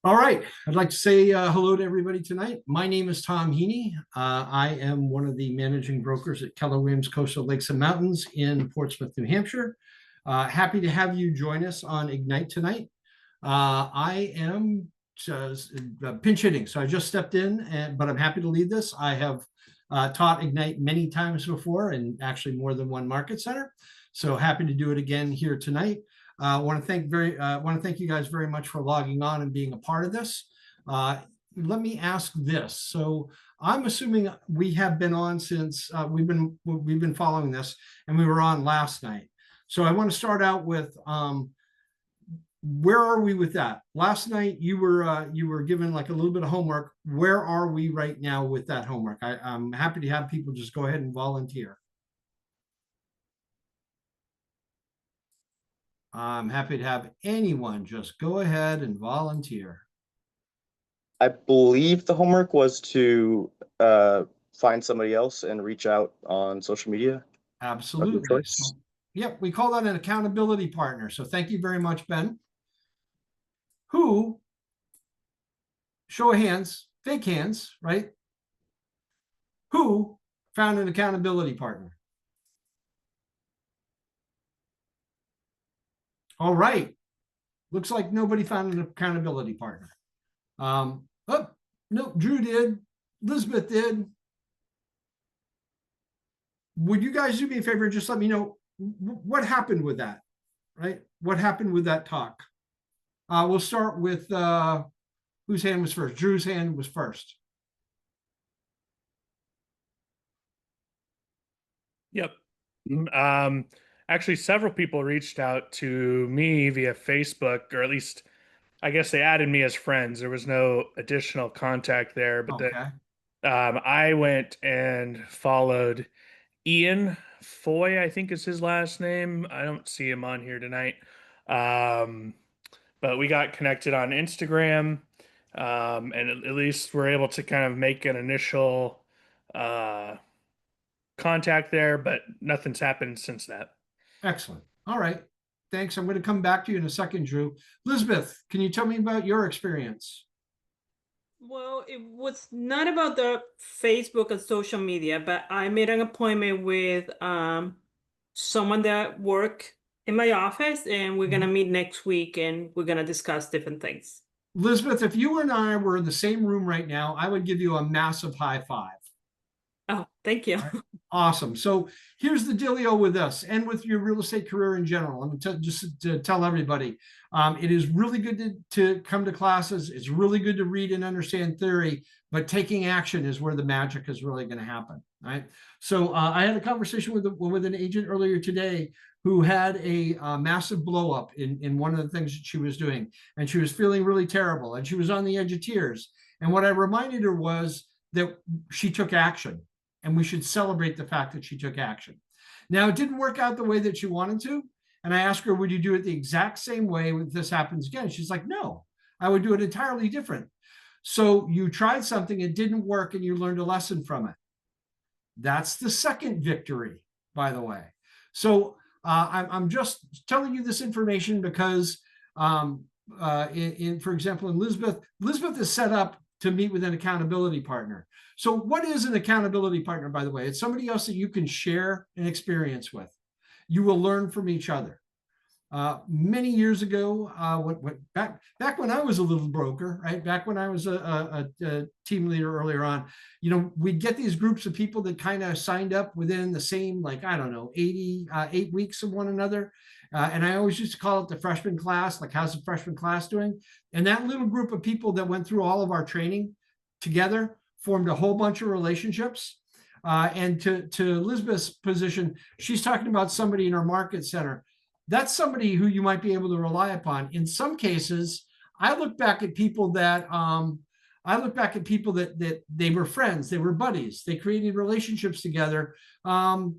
All right. I'd like to say hello to everybody tonight. My name is Tom Heaney. I am one of the managing brokers at Keller Williams Coastal Lakes and Mountains in Portsmouth, New Hampshire. Happy to have you join us on Ignite tonight. I am pinch hitting, so I just stepped in, but I'm happy to lead this. I have taught Ignite many times before, and actually more than one market center. So happy to do it again here tonight. I want to thank you guys very much for logging on and being a part of this. Let me ask this. So I'm assuming we have been on since we've been following this, and we were on last night. So I want to start out with where are we with that? Last night you were given like a little bit of homework. Where are we right now with that homework? I'm happy to have people just go ahead and volunteer. I'm happy to have anyone just go ahead and volunteer. I believe the homework was to find somebody else and reach out on social media. Absolutely. So, yep, we call that an accountability partner. So thank you very much, Ben. Who, show of hands, fake hands, right? Who found an accountability partner? All right. Looks like nobody found an accountability partner. Oh, no, Drew did. Elizabeth did. Would you guys do me a favor? Just let me know what happened with that, right? What happened with that talk? We'll start with whose hand was first? Drew's hand was first. Yep. Actually, several people reached out to me via Facebook, or at least I guess they added me as friends. There was no additional contact there, but Okay. I went and followed Ian Foy, I think is his last name. I don't see him on here tonight. But we got connected on Instagram, and at least we're able to kind of make an initial contact there, but nothing's happened since that. Excellent. All right. Thanks. I'm going to come back to you in a second, Drew. Elizabeth, can you tell me about your experience? Well, it was not about the Facebook and social media, but I made an appointment with someone that work in my office, and we're gonna meet next week, and we're gonna discuss different things. Elizabeth, if you and I were in the same room right now, I would give you a massive high five. Oh, thank you. Awesome. So here's the dealio with us and with your real estate career in general. I'm just to tell everybody, it is really good to come to classes. It's really good to read and understand theory, but taking action is where the magic is really going to happen. Right. So I had a conversation with an agent earlier today who had a massive blow up in one of the things that she was doing, and she was feeling really terrible, and she was on the edge of tears. And what I reminded her was that she took action. And we should celebrate the fact that she took action. Now, it didn't work out the way that she wanted to. And I asked her, would you do it the exact same way if this happens again? She's like, no, I would do it entirely different. So you tried something, it didn't work, and you learned a lesson from it. That's the second victory, by the way. So I'm just telling you this information because, for example, Elizabeth is set up to meet with an accountability partner. So what is an accountability partner, by the way? It's somebody else that you can share an experience with. You will learn from each other. Many years ago, back when I was a little broker, right? Back when I was a team leader earlier on, we'd get these groups of people that kind of signed up within the same, like, I don't know, 8 weeks of one another. And I always used to call it the freshman class, like, how's the freshman class doing? And that little group of people that went through all of our training together formed a whole bunch of relationships. And to Elizabeth's position, she's talking about somebody in our market center. That's somebody who you might be able to rely upon. In some cases, I look back at people that they were friends, they were buddies, they created relationships together, 5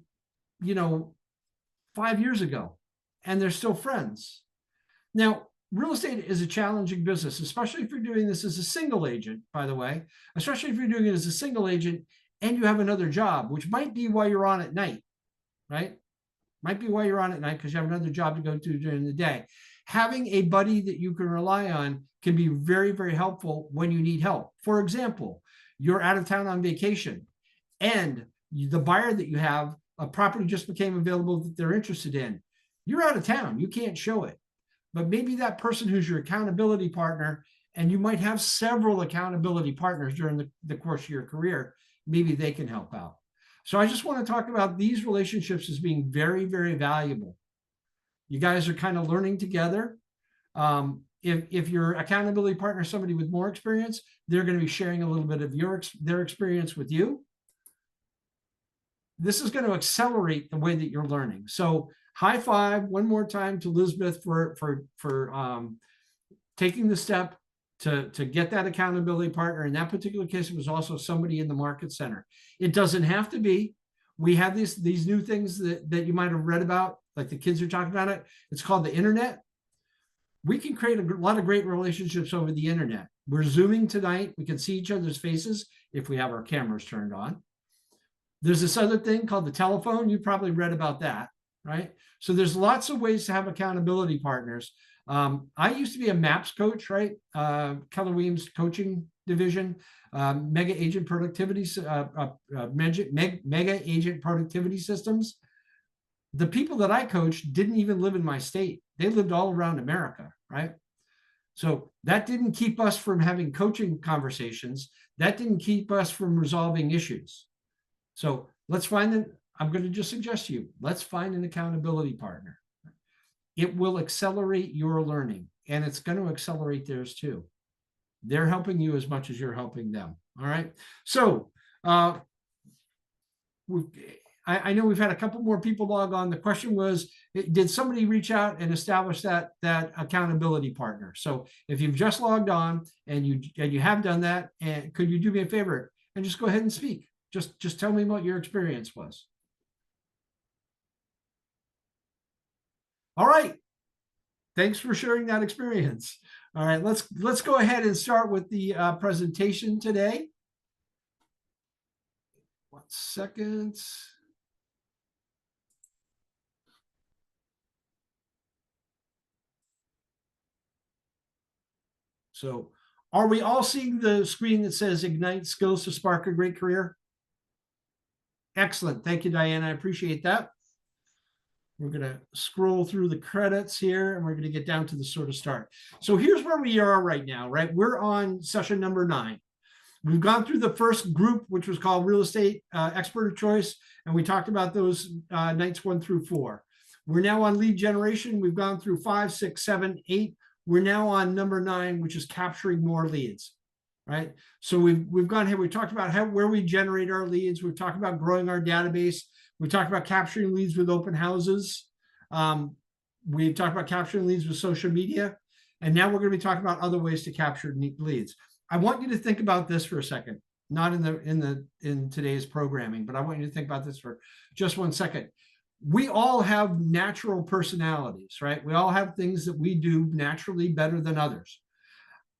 years ago, and they're still friends. Now, real estate is a challenging business, especially if you're doing this as a single agent, by the way, especially if you're doing it as a single agent and you have another job, which might be why you're on at night, right? Might be why you're on at night, because you have another job to go to during the day. having a buddy that you can rely on can be very, very helpful when you need help. For example, you're out of town on vacation and the buyer that you have, a property just became available that they're interested in. You're out of town, you can't show it. But maybe that person who's your accountability partner, and you might have several accountability partners during the course of your career, maybe they can help out. So I just want to talk about these relationships as being very, very valuable. You guys are kind of learning together. If your accountability partner is somebody with more experience, they're going to be sharing a little bit of their experience with you. This is going to accelerate the way that you're learning. So high five one more time to Elizabeth for taking the step to get that accountability partner. In that particular case, it was also somebody in the market center. It doesn't have to be. We have these new things that you might have read about, like the kids are talking about it. It's called the internet. We can create a lot of great relationships over the internet. We're Zooming tonight. We can see each other's faces if we have our cameras turned on. There's this other thing called the telephone. You probably read about that, right? So there's lots of ways to have accountability partners. I used to be a MAPS coach, right? Keller Williams coaching division, mega agent productivity, mega agent productivity systems. The people that I coached didn't even live in my state. They lived all around America, right? So that didn't keep us from having coaching conversations. That didn't keep us from resolving issues. So let's find I'm going to just suggest to you, let's find an accountability partner. It will accelerate your learning, and it's going to accelerate theirs too. They're helping you as much as you're helping them. All right. So I know we've had a couple more people log on. The question was, did somebody reach out and establish that accountability partner? So if you've just logged on and you have done that, and could you do me a favor and just go ahead and speak? Just tell me what your experience was. All right. Thanks for sharing that experience. All right, let's go ahead and start with the presentation today. 1 second. So are we all seeing the screen that says Ignite Skills to Spark a Great Career? Excellent. Thank you, Diana. I appreciate that. We're going to scroll through the credits here, and we're going to get down to the sort of start. So here's where we are right now, right? We're on session number 9. We've gone through the first group, which was called Real Estate Expert of Choice, and we talked about those nights 1 through 4. We're now on lead generation. We've gone through 5, 6, 7, 8. We're now on number 9, which is capturing more leads, right? So we've gone here. We talked about where we generate our leads. We've talked about growing our database. We talked about capturing leads with open houses. We've talked about capturing leads with social media. And now we're going to be talking about other ways to capture leads. I want you to think about this for a second, not in today's programming, but I want you to think about this for just 1 second. We all have natural personalities, right? We all have things that we do naturally better than others.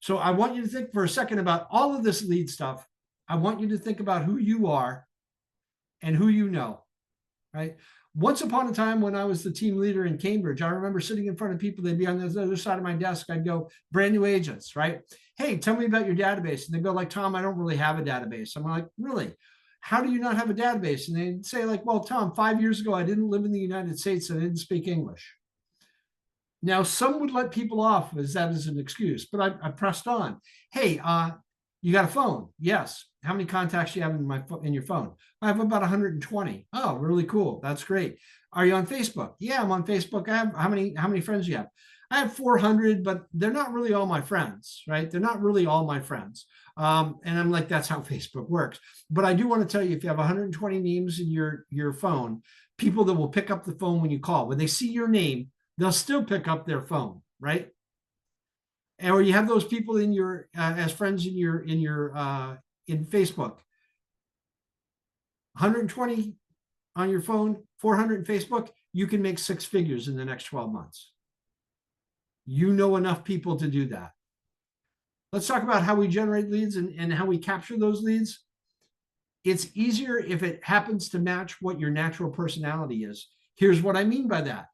So I want you to think for a second about all of this lead stuff. I want you to think about who you are and who you know. Right. Once upon a time when I was the team leader in Cambridge, I remember sitting in front of people, they'd be on the other side of my desk. I'd go, brand new agents, right? Hey, tell me about your database. And they'd go like, Tom, I don't really have a database. I'm like, really? How do you not have a database? And they'd say like, well, Tom, 5 years ago, I didn't live in the United States. And I didn't speak English. Now, some would let people off as that as an excuse, but I pressed on. Hey, you got a phone? Yes. How many contacts do you have in your phone? I have about 120. Oh, really cool. That's great. Are you on Facebook? Yeah, I'm on Facebook. I have how many friends do you have? I have 400, but they're not really all my friends, right? They're not really all my friends. And I'm like, that's how Facebook works. But I do want to tell you, if you have 120 names in your phone, people that will pick up the phone when you call, when they see your name, they'll still pick up their phone, right? Or you have those people in your as friends in Facebook. 120 on your phone, 400 in Facebook, you can make 6 figures in the next 12 months. You know enough people to do that. Let's talk about how we generate leads and how we capture those leads. It's easier if it happens to match what your natural personality is. Here's what I mean by that.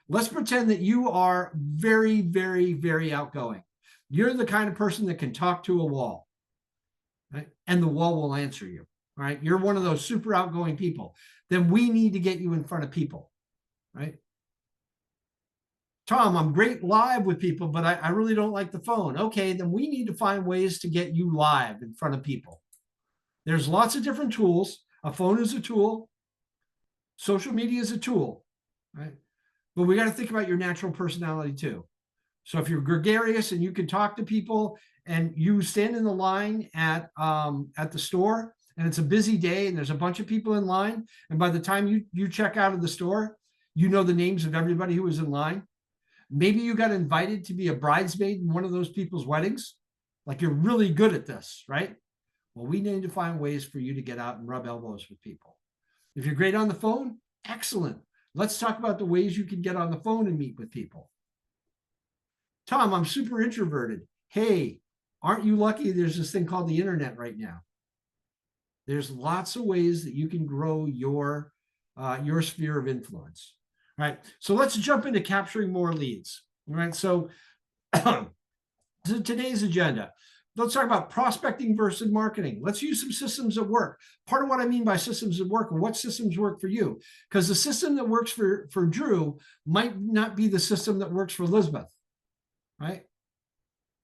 Let's pretend that you are very, very, very outgoing. You're the kind of person that can talk to a wall, right? And the wall will answer you, right? You're one of those super outgoing people. Then we need to get you in front of people, right? Tom, I'm great live with people, but I really don't like the phone. Okay, then we need to find ways to get you live in front of people. There's lots of different tools. A phone is a tool. Social media is a tool, right? But we got to think about your natural personality too. So if you're gregarious and you can talk to people and you stand in the line at the store and it's a busy day and there's a bunch of people in line, and by the time you check out of the store, you know the names of everybody who was in line. Maybe you got invited to be a bridesmaid in one of those people's weddings. Like you're really good at this, right? Well, we need to find ways for you to get out and rub elbows with people. If you're great on the phone, excellent. Let's talk about the ways you can get on the phone and meet with people. Tom, I'm super introverted. Hey, aren't you lucky there's this thing called the internet right now? There's lots of ways that you can grow your sphere of influence. All right, so let's jump into capturing more leads. All right, so today's agenda. Let's talk about prospecting versus marketing. Let's use some systems that work. Part of what I mean by systems that work, or what systems work for you, because the system that works for Drew might not be the system that works for Elizabeth, right?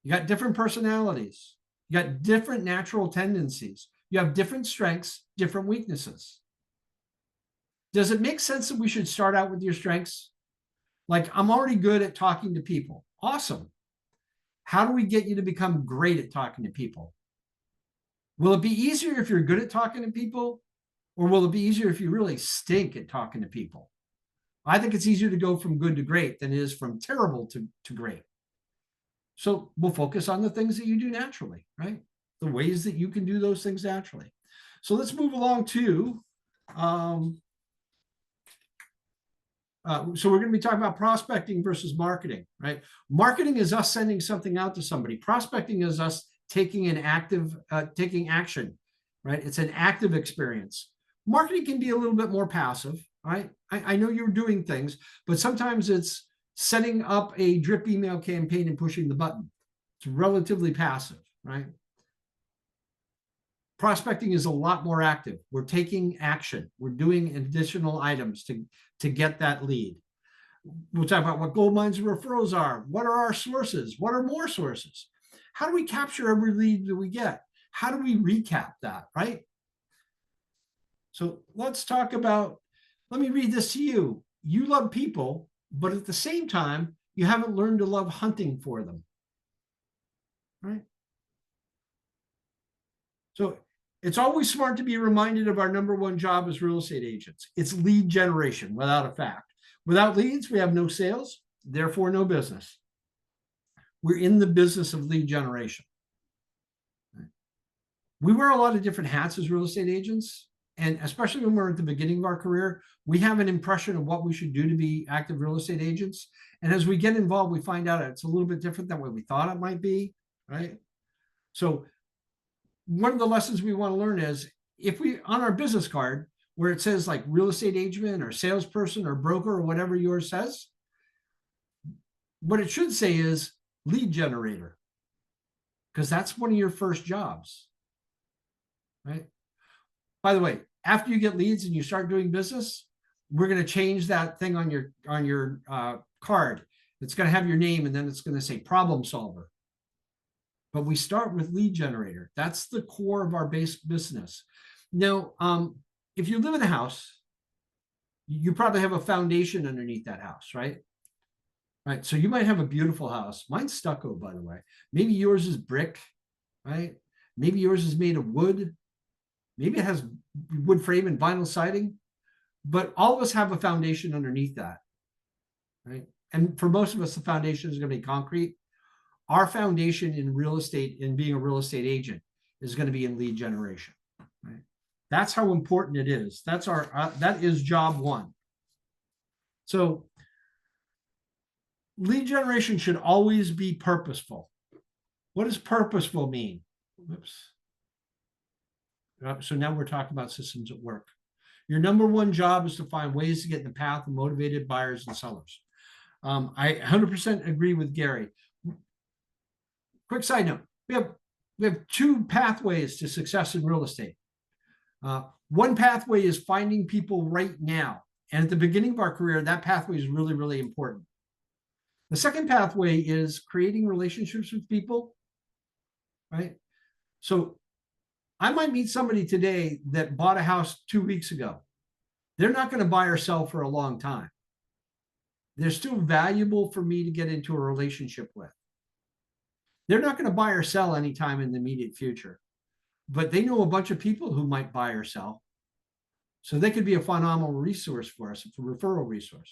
You got different personalities. You got different natural tendencies. You have different strengths, different weaknesses. Does it make sense that we should start out with your strengths? Like, I'm already good at talking to people. Awesome. How do we get you to become great at talking to people? Will it be easier if you're good at talking to people? Or will it be easier if you really stink at talking to people? I think it's easier to go from good to great than it is from terrible to great. So we'll focus on the things that you do naturally, right? The ways that you can do those things naturally. So let's move along to, so we're going to be talking about prospecting versus marketing, right? Marketing is us sending something out to somebody. Prospecting is us taking taking action, right? It's an active experience. Marketing can be a little bit more passive, right? I know you're doing things, but sometimes it's setting up a drip email campaign and pushing the button. It's relatively passive, right? Prospecting is a lot more active. We're taking action. We're doing additional items to get that lead. We'll talk about what gold mines and referrals are. What are our sources? What are more sources? How do we capture every lead that we get? How do we recap that, right? So let's talk about, let me read this to you. You love people, but at the same time, you haven't learned to love hunting for them, right? So it's always smart to be reminded of our number one job as real estate agents. It's lead generation, without a fact. Without leads, we have no sales, therefore no business. We're in the business of lead generation. We wear a lot of different hats as real estate agents, and especially when we're at the beginning of our career, we have an impression of what we should do to be active real estate agents. And as we get involved, we find out it's a little bit different than what we thought it might be, right? So one of the lessons we want to learn is, if we, on our business card, where it says like real estate agent or salesperson or broker or whatever yours says, what it should say is lead generator, because that's one of your first jobs, right? By the way, after you get leads and you start doing business, we're going to change that thing on your card. It's going to have your name, and then it's going to say problem solver. But we start with lead generator. That's the core of our base business. Now, if you live in a house, you probably have a foundation underneath that house, right? Right. So you might have a beautiful house. Mine's stucco, by the way. Maybe yours is brick, right? Maybe yours is made of wood. Maybe it has wood frame and vinyl siding. But all of us have a foundation underneath that, right? And for most of us, the foundation is going to be concrete. Our foundation in real estate, in being a real estate agent, is going to be in lead generation, right? That's how important it is. That's that is job one. So lead generation should always be purposeful. What does purposeful mean? Whoops. So now we're talking about systems at work. Your number one job is to find ways to get in the path of motivated buyers and sellers. I 100% agree with Gary. Quick side note: we have two pathways to success in real estate. One pathway is finding people right now, and at the beginning of our career, that pathway is really, really important. The second pathway is creating relationships with people, right? So I might meet somebody today that bought a house 2 weeks ago. They're not going to buy or sell for a long time. They're still valuable for me to get into a relationship with. They're not going to buy or sell anytime in the immediate future, but they know a bunch of people who might buy or sell. So they could be a phenomenal resource for us, a referral resource.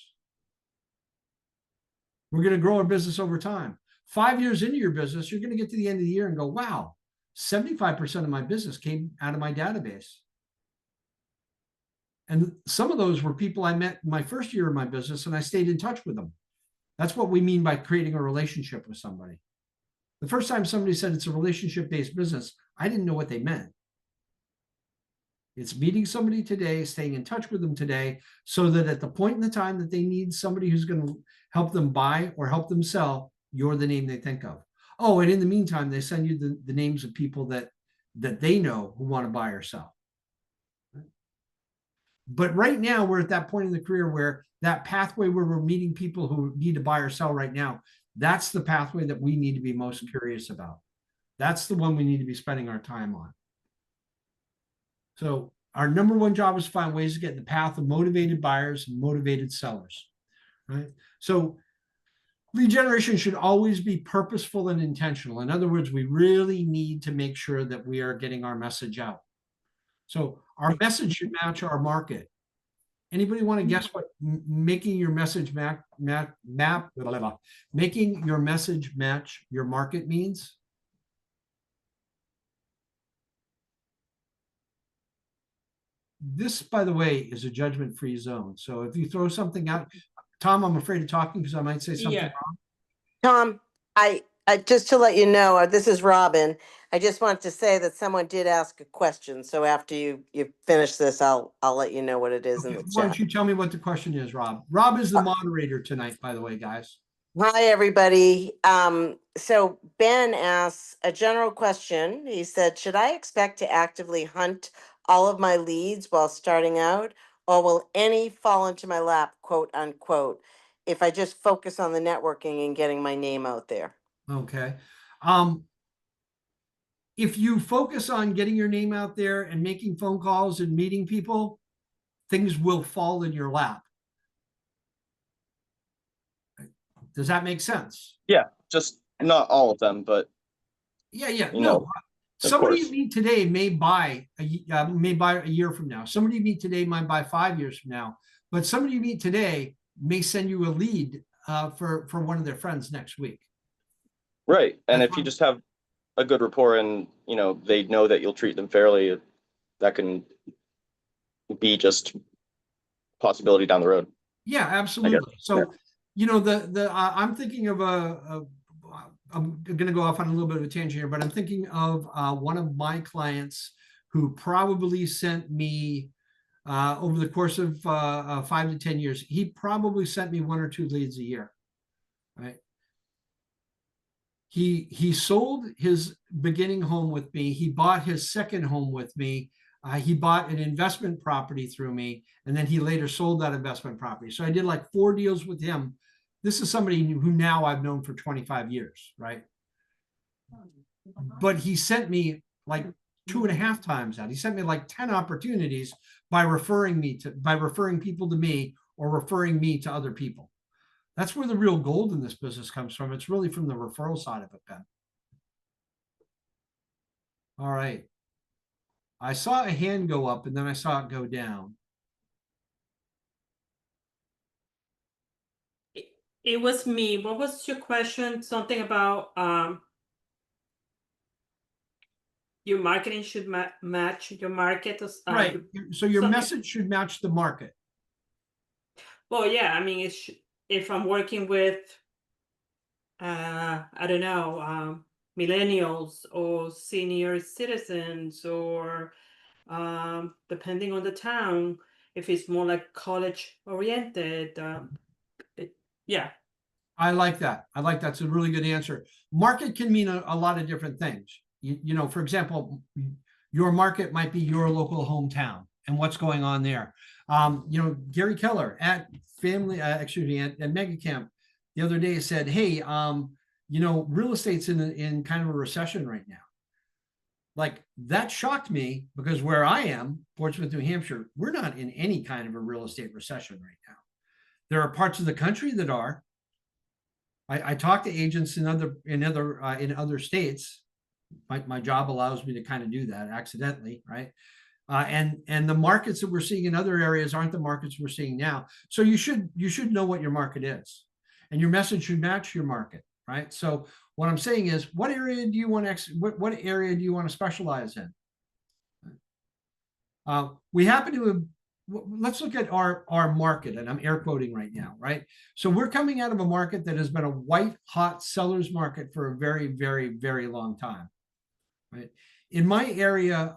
We're going to grow our business over time. 5 years into your business, you're going to get to the end of the year and go, wow, 75% of my business came out of my database. And some of those were people I met in my first year of my business, and I stayed in touch with them. That's what we mean by creating a relationship with somebody. The first time somebody said it's a relationship-based business, I didn't know what they meant. It's meeting somebody today, staying in touch with them today, so that at the point in the time that they need somebody who's going to help them buy or help them sell, you're the name they think of. Oh, and in the meantime, they send you the names of people that they know who want to buy or sell. But right now, we're at that point in the career where that pathway where we're meeting people who need to buy or sell right now, that's the pathway that we need to be most curious about. That's the one we need to be spending our time on. So our number one job is to find ways to get in the path of motivated buyers and motivated sellers, right? So lead generation should always be purposeful and intentional. In other words, we really need to make sure that we are getting our message out. So our message should match our market. Anybody want to guess what making your message making your message match your market means? This, by the way, is a judgment-free zone. So if you throw something out, Tom, I'm afraid of talking because I might say something wrong. Tom, I just to let you know, this is Robin. I just want to say that someone did ask a question. So after you finish this, I'll let you know what it is in Okay, the why don't chat. you tell me what the question is, Rob? Rob is the moderator tonight, by the way, guys. Hi, everybody. So Ben asks a general question. He said, should I expect to actively hunt all of my leads while starting out, or will any fall into my lap, quote unquote, if I just focus on the networking and getting my name out there? Okay. If you focus on getting your name out there and making phone calls and meeting people, things will fall in your lap. Does that make sense? Yeah, just not all of them, but Yeah, you no. know, Somebody course. you meet today may buy a year from now. Somebody you meet today might buy 5 years from now. But somebody you meet today may send you a lead for one of their friends next week. Right. And That's if you fine. just have a good rapport and, you know, they know that you'll treat them fairly, that can be just possibility down the road. Yeah, absolutely. So, yeah. you know, I'm thinking of I'm going to go off on a little bit of a tangent here, but I'm thinking of one of my clients who probably sent me over the course of 5 to 10 years, he probably sent me 1 or 2 leads a year, right? He sold his beginning home with me. He bought his second home with me. He bought an investment property through me, and then he later sold that investment property. So I did like 4 deals with him. This is somebody who now I've known for 25 years, right? But he sent me like 2.5 times that. He sent me like 10 opportunities by referring people to me or referring me to other people. That's where the real gold in this business comes from. It's really from the referral side of it, Ben. All right. I saw a hand go up and then I saw it go down. It was me. What was your question? Something about your marketing should match your market. Right. So your something- message should match the market. Well, yeah. I mean, if I'm working with, I don't know, millennials or senior citizens, or depending on the town, if it's more like college oriented, yeah. I like that. I like that's a really good answer. Market can mean a lot of different things. You know, for example, your market might be your local hometown and what's going on there. You know, Gary Keller at at Mega Camp the other day said, hey, you know, real estate's in kind of a recession right now. Like that shocked me because where I am, Portsmouth, New Hampshire, we're not in any kind of a real estate recession right now. There are parts of the country that are. I talk to agents in other states. My job allows me to kind of do that accidentally, right? And the markets that we're seeing in other areas aren't the markets we're seeing now. So you should know what your market is, and your message should match your market, right? So what I'm saying is, what area do you want what area do you want to specialize in? We happen to have, let's look at our market, and I'm air quoting right now, right? So we're coming out of a market that has been a white hot seller's market for a very, very, very long time, right? In my area,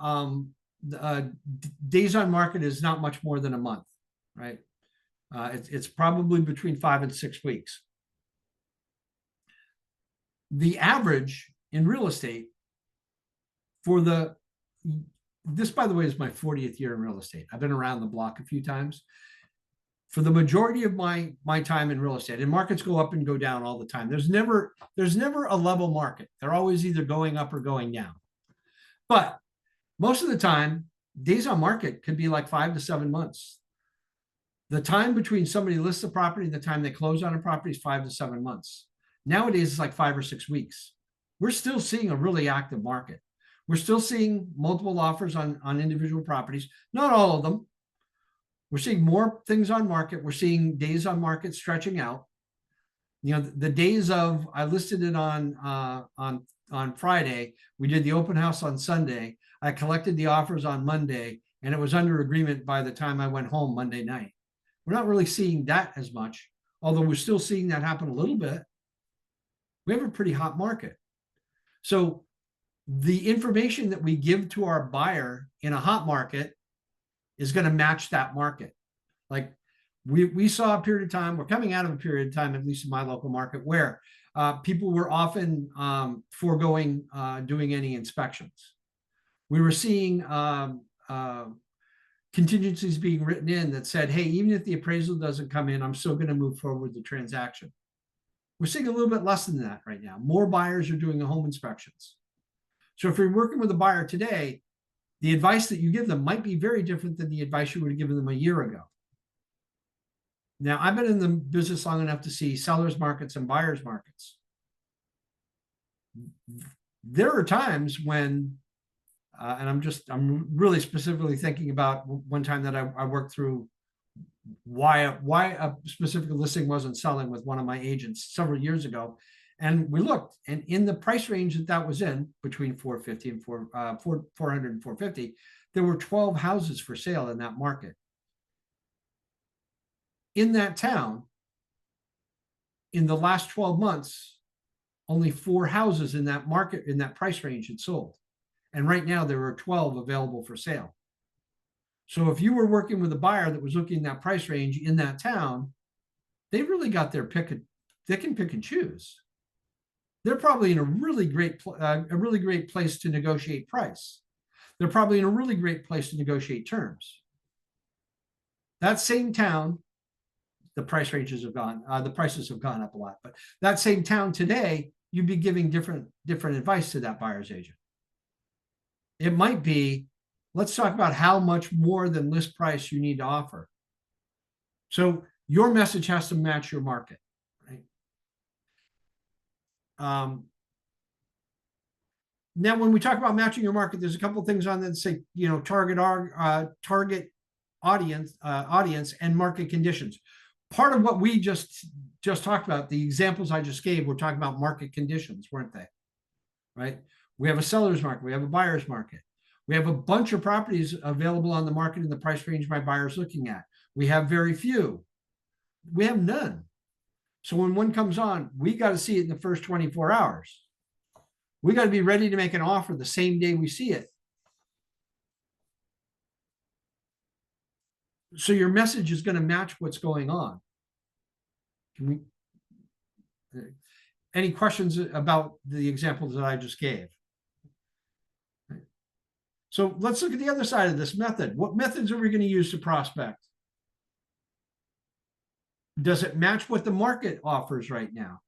days on market is not much more than a month, right? It's probably between 5 and 6 weeks. The average in real estate for this, by the way, is my 40th year in real estate. I've been around the block a few times. For the majority of my time in real estate, and markets go up and go down all the time. There's never a level market. They're always either going up or going down. But most of the time, days on market could be like 5 to 7 months. The time between somebody lists a property and the time they close on a property is 5 to 7 months. Nowadays, it's like 5 or 6 weeks. We're still seeing a really active market. We're still seeing multiple offers on individual properties, not all of them. We're seeing more things on market. We're seeing days on market stretching out. You know, the days of, I listed it on Friday. We did the open house on Sunday. I collected the offers on Monday, and it was under agreement by the time I went home Monday night. We're not really seeing that as much, although we're still seeing that happen a little bit. We have a pretty hot market. So the information that we give to our buyer in a hot market is going to match that market. Like we saw a period of time, we're coming out of a period of time, at least in my local market, where people were often foregoing doing any inspections. We were seeing contingencies being written in that said, hey, even if the appraisal doesn't come in, I'm still going to move forward with the transaction. We're seeing a little bit less than that right now. More buyers are doing the home inspections. So if you're working with a buyer today, the advice that you give them might be very different than the advice you would have given them a year ago. Now, I've been in the business long enough to see sellers markets and buyers markets. There are times when, and I'm really specifically thinking about one time that I worked through why a specific listing wasn't selling with one of my agents several years ago. And we looked, and in the price range that was in, between 450 and 400 and 450, there were 12 houses for sale in that market. In that town, in the last 12 months, only 4 houses in that market, in that price range, had sold. And right now there are 12 available for sale. So if you were working with a buyer that was looking at that price range in that town, they really got their pick. They can pick and choose. They're probably in a really great place to negotiate price. They're probably in a really great place to negotiate terms. That same town, the price ranges have gone, the prices have gone up a lot. But that same town today, you'd be giving different advice to that buyer's agent. It might be, let's talk about how much more than list price you need to offer. So your message has to match your market, right? Now, when we talk about matching your market, there's a couple of things on that say, you know, target audience and market conditions. Part of what we just talked about, the examples I just gave, we're talking about market conditions, weren't they? Right? We have a seller's market, we have a buyer's market. We have a bunch of properties available on the market in the price range my buyer's looking at. We have very few. We have none. So when one comes on, we got to see it in the first 24 hours. We got to be ready to make an offer the same day we see it. So your message is going to match what's going on. Any questions about the examples that I just gave? So let's look at the other side of this method. What methods are we going to use to prospect? Does it match what the market offers right now?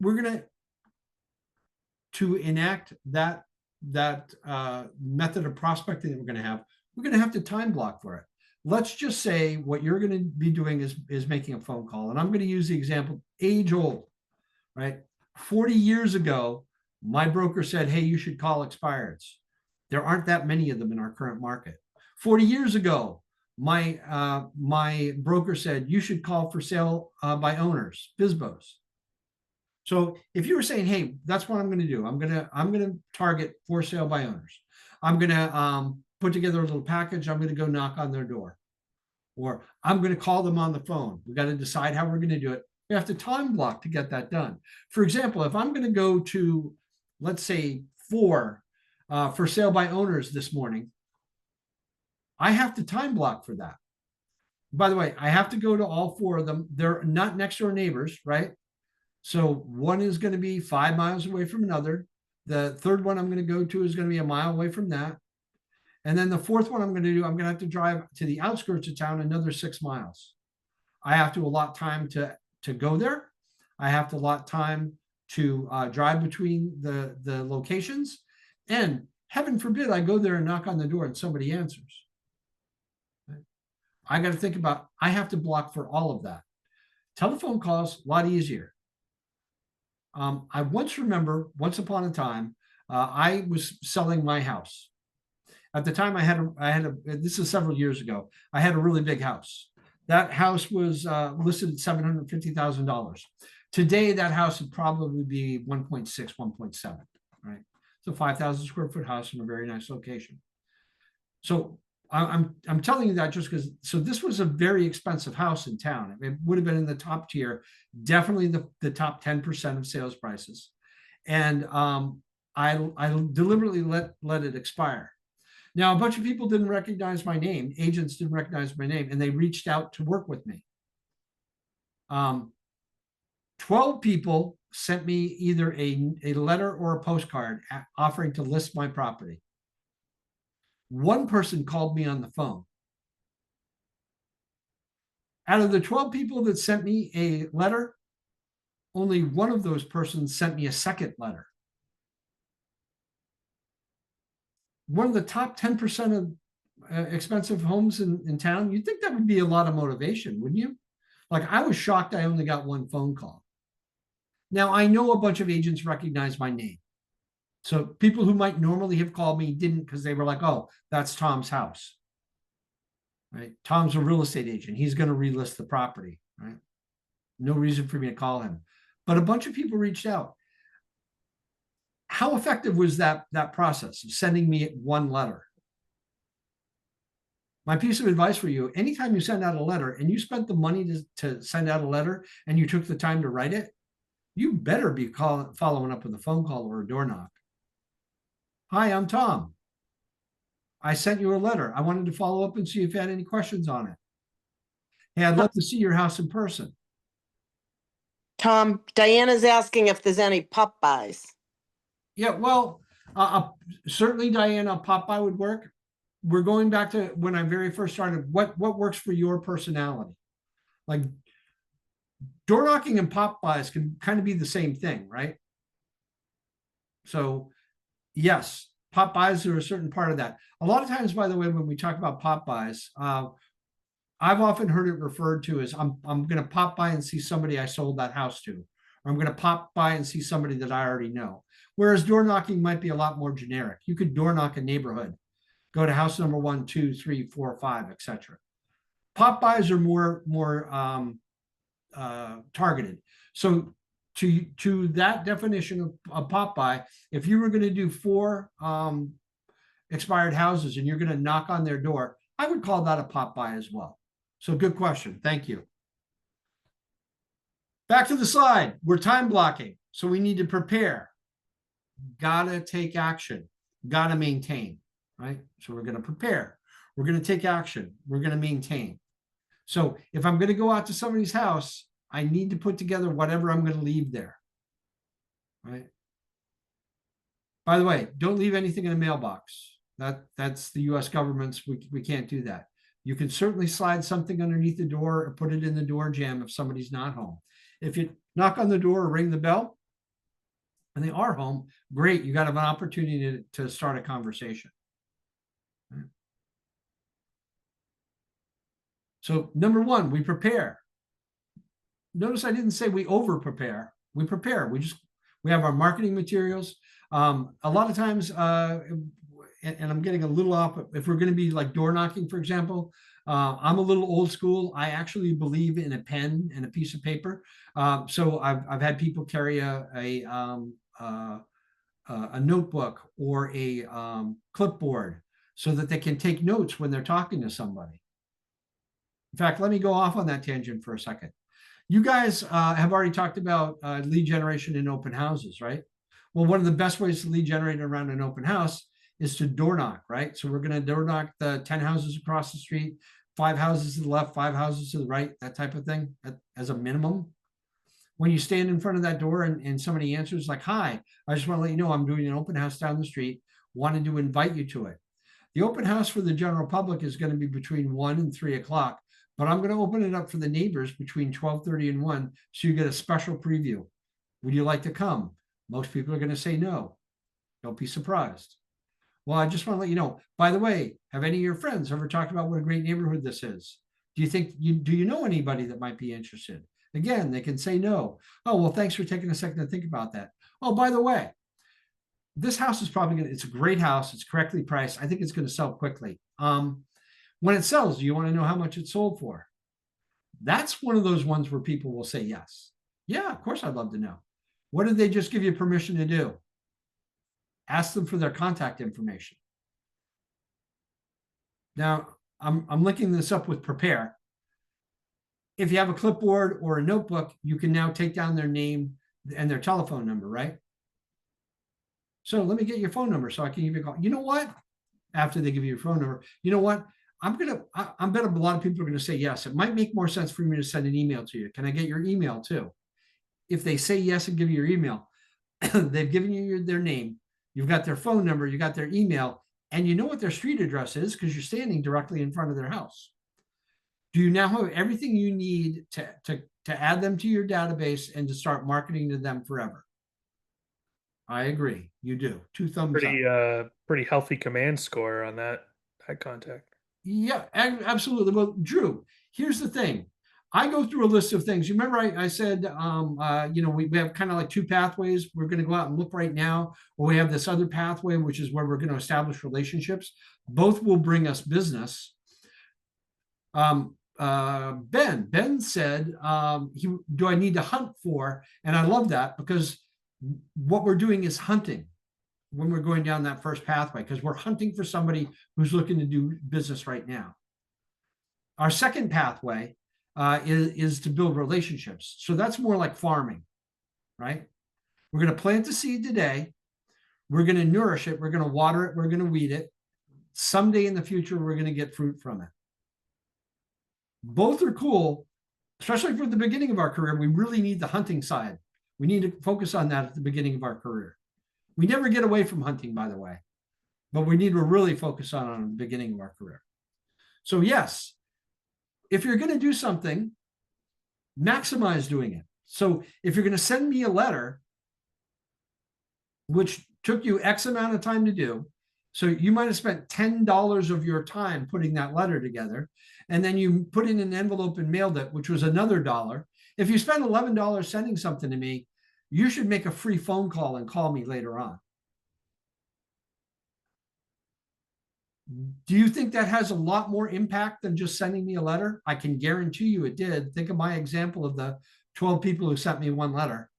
We're going to enact that method of prospecting that we're going to have to time block for it. Let's just say what you're going to be doing is making a phone call. And I'm going to use the example age old, right? 40 years ago, my broker said, hey, you should call expireds. There aren't that many of them in our current market. 40 years ago, my broker said, you should call for sale by owners, FSBOs. So if you were saying, hey, that's what I'm going to do. I'm going to target for sale by owners. I'm going to put together a little package. I'm going to go knock on their door, or I'm going to call them on the phone. We got to decide how we're going to do it. We have to time block to get that done. For example, if I'm going to go to, let's say, for sale by owners this morning, I have to time block for that. By the way, I have to go to all 4 of them. They're not next door neighbors, right? So one is going to be 5 miles away from another. The third one I'm going to go to is going to be a mile away from that. And then the fourth one I'm going to do, I'm going to have to drive to the outskirts of town another 6 miles. I have to allot time to go there. I have to allot time to drive between the locations. And heaven forbid I go there and knock on the door and somebody answers. I got to think about, I have to block for all of that. Telephone calls, a lot easier. I once upon a time, I was selling my house. At the time this is several years ago, I had a really big house. That house was listed at $750,000. Today, that house would probably be 1.6, 1.7, right? It's a 5,000 square foot house in a very nice location. So I'm telling you that just because, so this was a very expensive house in town. It would have been in the top tier, definitely the top 10% of sales prices. And I deliberately let it expire. Now, a bunch of people didn't recognize my name. Agents didn't recognize my name, and they reached out to work with me. 12 people sent me either a letter or a postcard offering to list my property. One person called me on the phone. Out of the 12 people that sent me a letter, only one of those persons sent me a second letter. One of the top 10% of expensive homes in town, you'd think that would be a lot of motivation, wouldn't you? Like, I was shocked I only got one phone call. Now, I know a bunch of agents recognize my name. So people who might normally have called me didn't, because they were like, oh, that's Tom's house, right? Tom's a real estate agent. He's going to relist the property, right? No reason for me to call him. But a bunch of people reached out. How effective was that process of sending me one letter? My piece of advice for you, anytime you send out a letter and you spent the money to send out a letter and you took the time to write it, you better be following up with a phone call or a door knock. Hi, I'm Tom. I sent you a letter. I wanted to follow up and see if you had any questions on it. Hey, I'd love to see your house in person. Tom, Diana's asking if there's any Popeyes. Yeah, well, certainly, Diana, Popeye would work. We're going back to when I very first started. What works for your personality? Like, door knocking and Popeyes can kind of be the same thing, right? So, yes, Popeyes are a certain part of that. A lot of times, by the way, when we talk about Popeyes, I've often heard it referred to as I'm going to pop by and see somebody I sold that house to, or I'm going to pop by and see somebody that I already know. Whereas door knocking might be a lot more generic. You could door knock a neighborhood, go to house number 1, 2, 3, 4, 5, etc. Popeyes are more targeted. So to that definition of Popeye, if you were going to do 4 expired houses and you're going to knock on their door, I would call that a Popeye as well. So good question. Thank you. Back to the slide. We're time blocking. So we need to prepare. Gotta take action. Gotta maintain, right? So we're going to prepare. We're going to take action. We're going to maintain. So if I'm going to go out to somebody's house, I need to put together whatever I'm going to leave there. Right. By the way, don't leave anything in a mailbox. That's the US government's, we can't do that. You can certainly slide something underneath the door or put it in the door jamb if somebody's not home. If you knock on the door or ring the bell and they are home, great. You got an opportunity to start a conversation. Right. So number one, we prepare. Notice I didn't say we over prepare. We prepare. We have our marketing materials. A lot of times, and I'm getting a little off, if we're going to be like door knocking, for example, I'm a little old school. I actually believe in a pen and a piece of paper. So I've had people carry a notebook or a clipboard so that they can take notes when they're talking to somebody. In fact, let me go off on that tangent for a second. You guys have already talked about lead generation in open houses, right? Well, one of the best ways to lead generate around an open house is to door knock, right? So we're going to door knock the 10 houses across the street, 5 houses to the left, 5 houses to the right, that type of thing as a minimum. When you stand in front of that door and somebody answers like, hi, I just want to let you know I'm doing an open house down the street, wanted to invite you to it. The open house for the general public is going to be between 1 and 3 o'clock, but I'm going to open it up for the neighbors between 12:30 and 1, so you get a special preview. Would you like to come? Most people are going to say no. Don't be surprised. Well, I just want to let you know, by the way, have any of your friends ever talked about what a great neighborhood this is? Do you know anybody that might be interested? Again, they can say no. Oh, well, thanks for taking a second to think about that. Oh, by the way, this house is probably it's a great house. It's correctly priced. I think it's going to sell quickly. When it sells, do you want to know how much it sold for? That's one of those ones where people will say yes. Yeah, of course, I'd love to know. What did they just give you permission to do? Ask them for their contact information. Now, I'm linking this up with prepare. If you have a clipboard or a notebook, you can now take down their name and their telephone number, right? So let me get your phone number so I can give you a call. You know what? After they give you your phone number, you know what? I bet a lot of people are going to say yes. It might make more sense for me to send an email to you. Can I get your email too? If they say yes and give you your email, they've given you their name, you've got their phone number, you got their email, and you know what their street address is because you're standing directly in front of their house. Do you now have everything you need to add them to your database and to start marketing to them forever? I agree. You do. 2 thumbs up. Pretty healthy command score on that contact. Yeah, absolutely. Well, Drew, here's the thing. I go through a list of things. You remember I said, we have kind of like 2 pathways. We're going to go out and look right now, or we have this other pathway, which is where we're going to establish relationships. Both will bring us business. Ben said, do I need to hunt for? And I love that because what we're doing is hunting when we're going down that first pathway, because we're hunting for somebody who's looking to do business right now. Our second pathway is to build relationships. So that's more like farming, right? We're going to plant the seed today. We're going to nourish it. We're going to water it. We're going to weed it. Someday in the future, we're going to get fruit from it. Both are cool, especially for the beginning of our career. We really need the hunting side. We need to focus on that at the beginning of our career. We never get away from hunting, by the way, but we need to really focus on it at the beginning of our career. So yes, if you're going to do something, maximize doing it. So if you're going to send me a letter, which took you X amount of time to do, so you might have spent $10 of your time putting that letter together, and then you put it in an envelope and mailed it, which was another $1. If you spend $11 sending something to me, you should make a free phone call and call me later on. Do you think that has a lot more impact than just sending me a letter? I can guarantee you it did. Think of my example of the 12 people who sent me 1 letter.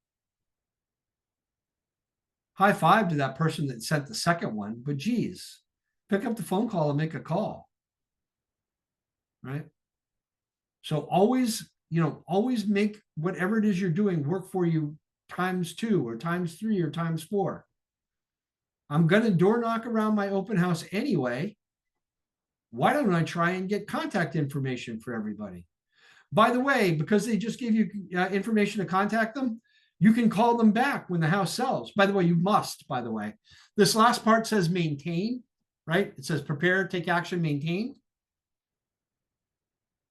High five to that person that sent the second one, but geez, pick up the phone call and make a call, right? So always make whatever it is you're doing work for you ×2 or ×3 or ×4. I'm going to door knock around my open house anyway. Why don't I try and get contact information for everybody? By the way, because they just gave you information to contact them, you can call them back when the house sells. By the way, you must, by the way. This last part says maintain, right? It says prepare, take action, maintain.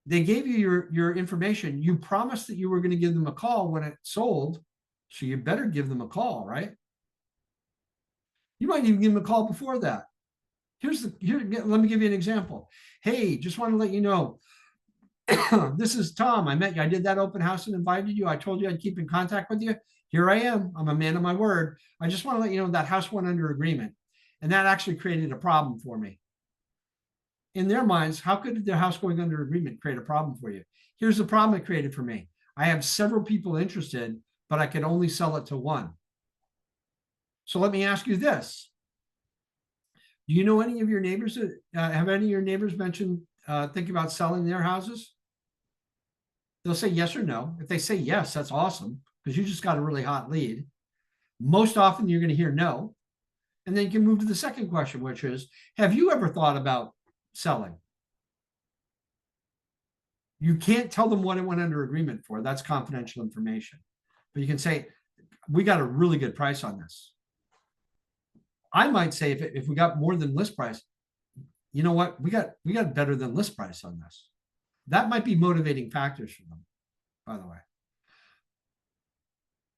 They gave you your information. You promised that you were going to give them a call when it sold. So you better give them a call, right? You might even give them a call before that. Let me give you an example. Hey, just want to let you know, this is Tom. I met you. I did that open house and invited you. I told you I'd keep in contact with you. Here I am. I'm a man of my word. I just want to let you know that house went under agreement. And that actually created a problem for me. In their minds, how could their house going under agreement create a problem for you? Here's the problem it created for me. I have several people interested, but I could only sell it to one. So let me ask you this. Do you know any of your neighbors that have any of your neighbors mentioned thinking about selling their houses? They'll say yes or no. If they say yes, that's awesome because you just got a really hot lead. Most often you're going to hear no. And then you can move to the second question, which is, have you ever thought about selling? You can't tell them what it went under agreement for. That's confidential information. But you can say, we got a really good price on this. I might say if we got more than list price, you know what? We got better than list price on this. That might be motivating factors for them, by the way.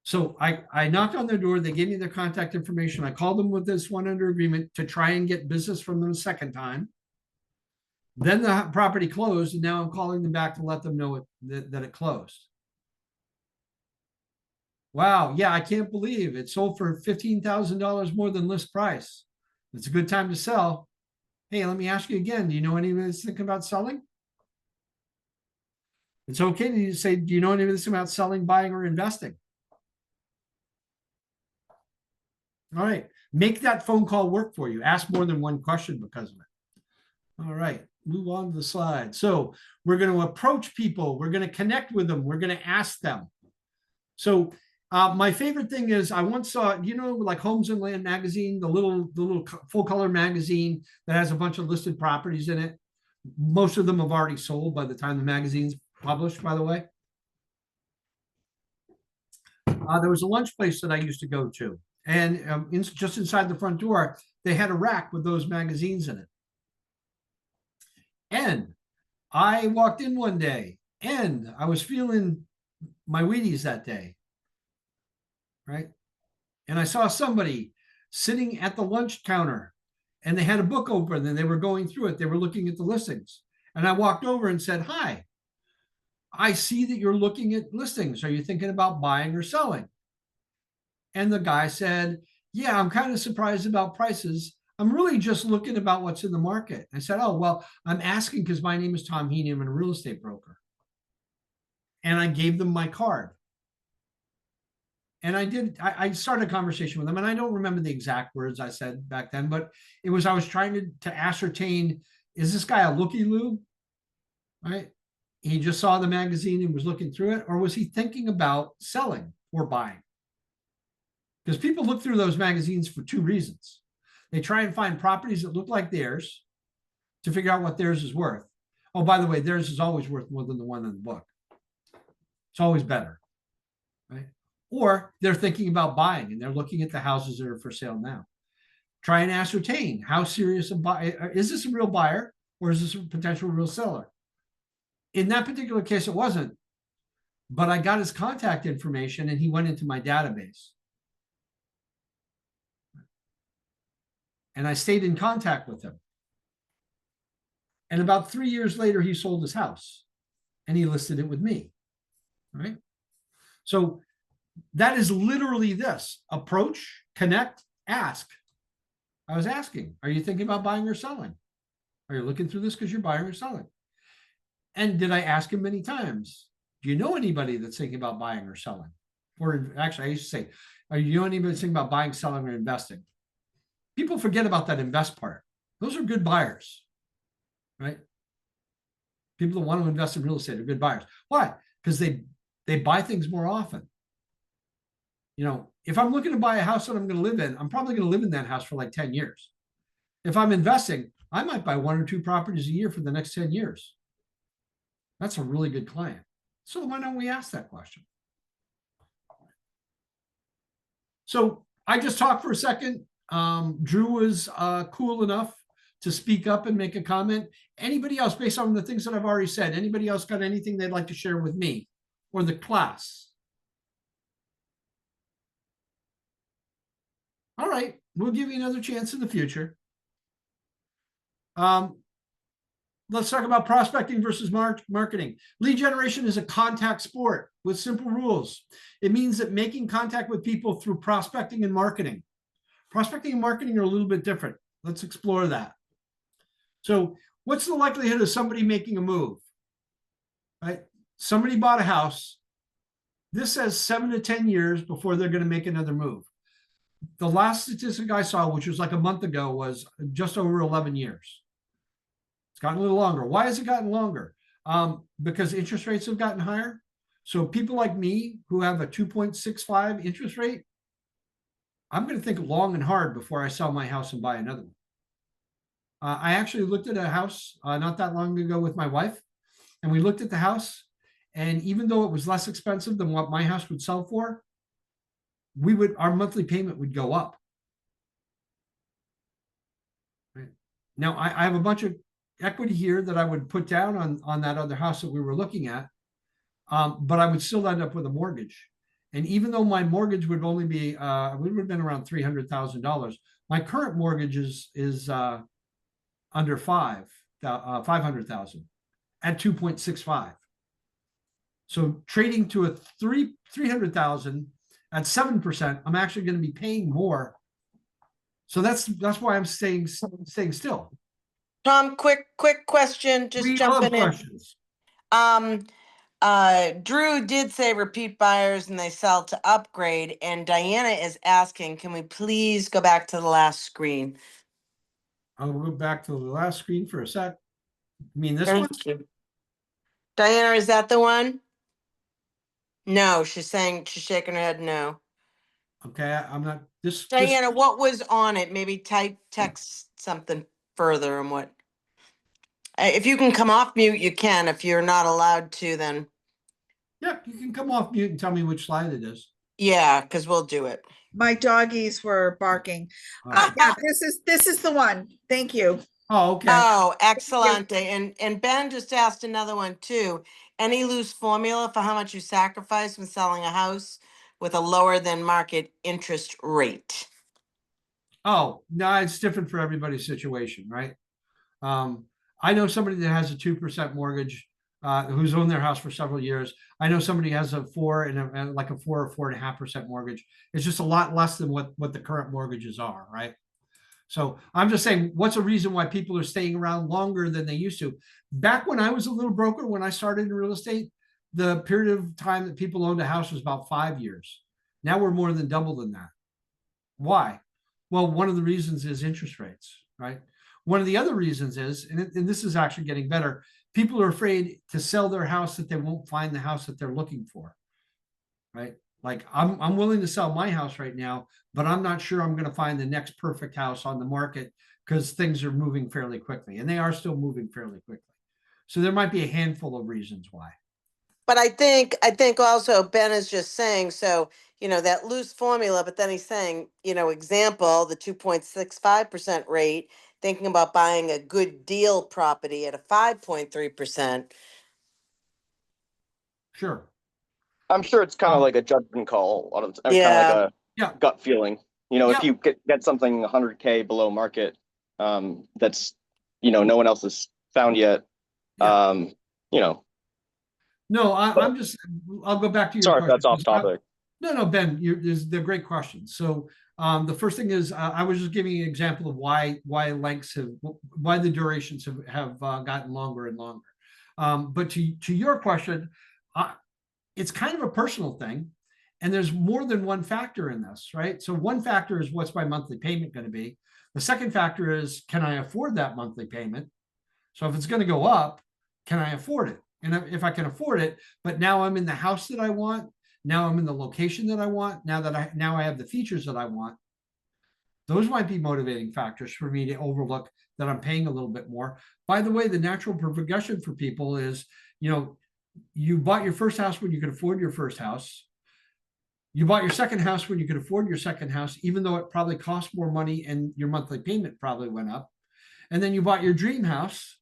So I knocked on their door. They gave me their contact information. I called them with this one under agreement to try and get business from them a second time. Then the property closed, and now I'm calling them back to let them know that it closed. Wow, yeah, I can't believe it sold for $15,000 more than list price. It's a good time to sell. Hey, let me ask you again. Do you know anybody that's thinking about selling? It's okay to say, do you know anybody that's about selling, buying, or investing? All right, make that phone call work for you. Ask more than one question because of it. All right, move on to the slide. So we're going to approach people. We're going to connect with them. We're going to ask them. So my favorite thing is I once saw, you know, like Homes and Land magazine, the little full color magazine that has a bunch of listed properties in it. Most of them have already sold by the time the magazine's published, by the way. There was a lunch place that I used to go to. And just inside the front door, they had a rack with those magazines in it. And I walked in one day and I was feeling my Wheaties that day, right? And I saw somebody sitting at the lunch counter and they had a book open and they were going through it. They were looking at the listings. And I walked over and said, hi, I see that you're looking at listings. Are you thinking about buying or selling? And the guy said, yeah, I'm kind of surprised about prices. I'm really just looking about what's in the market. I said, oh, well, I'm asking because my name is Tom Heaney. I'm a real estate broker. And I gave them my card. And I started a conversation with them. And I don't remember the exact words I said back then, but it was, I was trying to ascertain, is this guy a looky-loo, right? He just saw the magazine and was looking through it, or was he thinking about selling or buying? Because people look through those magazines for two reasons. They try and find properties that look like theirs to figure out what theirs is worth. Oh, by the way, theirs is always worth more than the one in the book. It's always better, right? Or they're thinking about buying and they're looking at the houses that are for sale now. Try and ascertain how serious a buyer, is this a real buyer or is this a potential real seller? In that particular case, it wasn't, but I got his contact information and he went into my database. And I stayed in contact with him. And about 3 years later, he sold his house and he listed it with me, right? So that is literally this: approach, connect, ask. I was asking, are you thinking about buying or selling? Are you looking through this because you're buying or selling? And did I ask him many times, do you know anybody that's thinking about buying or selling? Or actually, I used to say, are you know anybody that's thinking about buying, selling, or investing? People forget about that invest part. Those are good buyers, right? People that want to invest in real estate are good buyers. Why? Because they buy things more often. You know, if I'm looking to buy a house that I'm going to live in, I'm probably going to live in that house for like 10 years. If I'm investing, I might buy 1 or 2 properties a year for the next 10 years. That's a really good client. So why don't we ask that question? So I just talked for a second. Drew was cool enough to speak up and make a comment. Anybody else, based on the things that I've already said, anybody else got anything they'd like to share with me or the class? All right, we'll give you another chance in the future. Let's talk about prospecting versus marketing. Lead generation is a contact sport with simple rules. It means that making contact with people through prospecting and marketing. Prospecting and marketing are a little bit different. Let's explore that. So what's the likelihood of somebody making a move? Right? Somebody bought a house. This says 7 to 10 years before they're going to make another move. The last statistic I saw, which was like a month ago, was just over 11 years. It's gotten a little longer. Why has it gotten longer? Because interest rates have gotten higher. So people like me who have a 2.65 interest rate, I'm going to think long and hard before I sell my house and buy another one. I actually looked at a house not that long ago with my wife, and we looked at the house, and even though it was less expensive than what my house would sell for, our monthly payment would go up. Right? Now I have a bunch of equity here that I would put down on that other house that we were looking at, but I would still end up with a mortgage. And even though my mortgage would only be, we would have been around $300,000. My current mortgage is under 500,000 at 2.65. So trading to a 300,000 at 7%, I'm actually going to be paying more. So that's why I'm staying still. Tom, quick question, just We love jumping in. questions. Drew did say repeat buyers and they sell to upgrade, and Diana is asking, can we please go back to the last screen? I'll go back to the last screen for a sec. I mean, this one? Thank you. Diana, is that the one? No, she's shaking her head no. Okay, I'm not, this. Diana, what was on it? Maybe text something further on what. If you can come off mute, you can. If you're not allowed to, then Yeah, you can come off mute and tell me which slide it is. yeah, because we'll do it. My doggies were barking. Oh, Yeah, this is the one. Thank you. okay. Oh, excellent. And Ben just asked another one too. Any loose formula for how much you sacrifice when selling a house with a lower than market interest rate? Oh, no, it's different for everybody's situation, right? I know somebody that has a 2% mortgage, who's owned their house for several years. I know somebody has a 4 and like a 4 or 4.5% mortgage. It's just a lot less than what the current mortgages are, right? So I'm just saying, what's a reason why people are staying around longer than they used to? Back when I was a little broker, when I started in real estate, the period of time that people owned a house was about 5 years. Now we're more than double than that. Why? Well, one of the reasons is interest rates, right? One of the other reasons is, and this is actually getting better, people are afraid to sell their house that they won't find the house that they're looking for, right? Like I'm willing to sell my house right now, but I'm not sure I'm going to find the next perfect house on the market because things are moving fairly quickly, and they are still moving fairly quickly. So there might be a handful of reasons why. But I think also Ben is just saying, so, that loose formula, but then he's saying, example, the 2.65% rate, thinking about buying a good deal property at a 5.3%. Sure. I'm sure it's kind of like a judgment call, kind of like a Yeah. gut feeling. If Yeah. you get something 100K below market, that's no one else has found yet. Yeah. No, I'm just, I'll go back to your sorry if question. that's off topic. No, Ben, they're great questions. So the first thing is I was just giving an example of why the durations have gotten longer and longer. But to your question, it's kind of a personal thing, and there's more than one factor in this, right? So one factor is what's my monthly payment going to be. The second factor is, can I afford that monthly payment? So if it's going to go up, can I afford it? And if I can afford it, but now I'm in the house that I want, now I'm in the location that I want, now I have the features that I want, those might be motivating factors for me to overlook that I'm paying a little bit more. By the way, the natural progression for people is, You bought your first house when you could afford your first house. You bought your second house when you could afford your second house, even though it probably cost more money and your monthly payment probably went up. And then you bought your dream house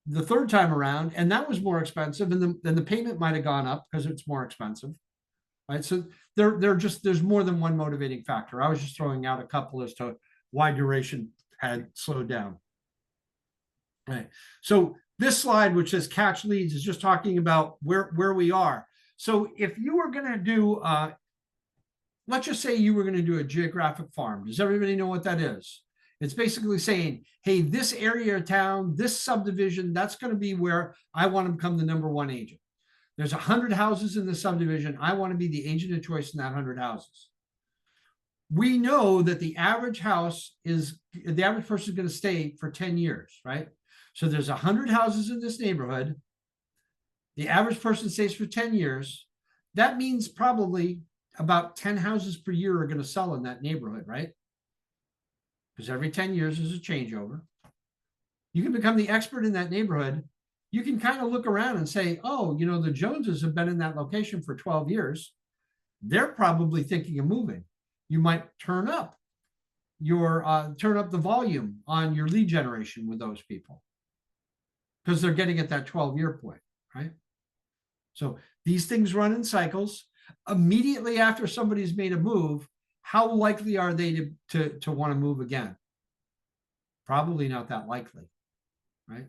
the third time around, and that was more expensive, and then the payment might have gone up because it's more expensive. Right. So there's more than one motivating factor. I was just throwing out a couple as to why duration had slowed down. Right. So this slide, which says catch leads, is just talking about where we are. So if you were going to do, let's just say you were going to do a geographic farm. Does everybody know what that is? It's basically saying, hey, this area of town, this subdivision, that's going to be where I want to become the #1 agent. There's 100 houses in the subdivision. I want to be the agent of choice in that 100 houses. We know that the average house is, the average person is going to stay for 10 years, right? So there's 100 houses in this neighborhood. The average person stays for 10 years. That means probably about 10 houses per year are going to sell in that neighborhood, right? Because every 10 years is a changeover. You can become the expert in that neighborhood. You can kind of look around and say, oh, you know, the Joneses have been in that location for 12 years. They're probably thinking of moving. You might turn up the volume on your lead generation with those people because they're getting at that 12-year point, right? So these things run in cycles. Immediately after somebody's made a move, how likely are they to want to move again? Probably not that likely, right?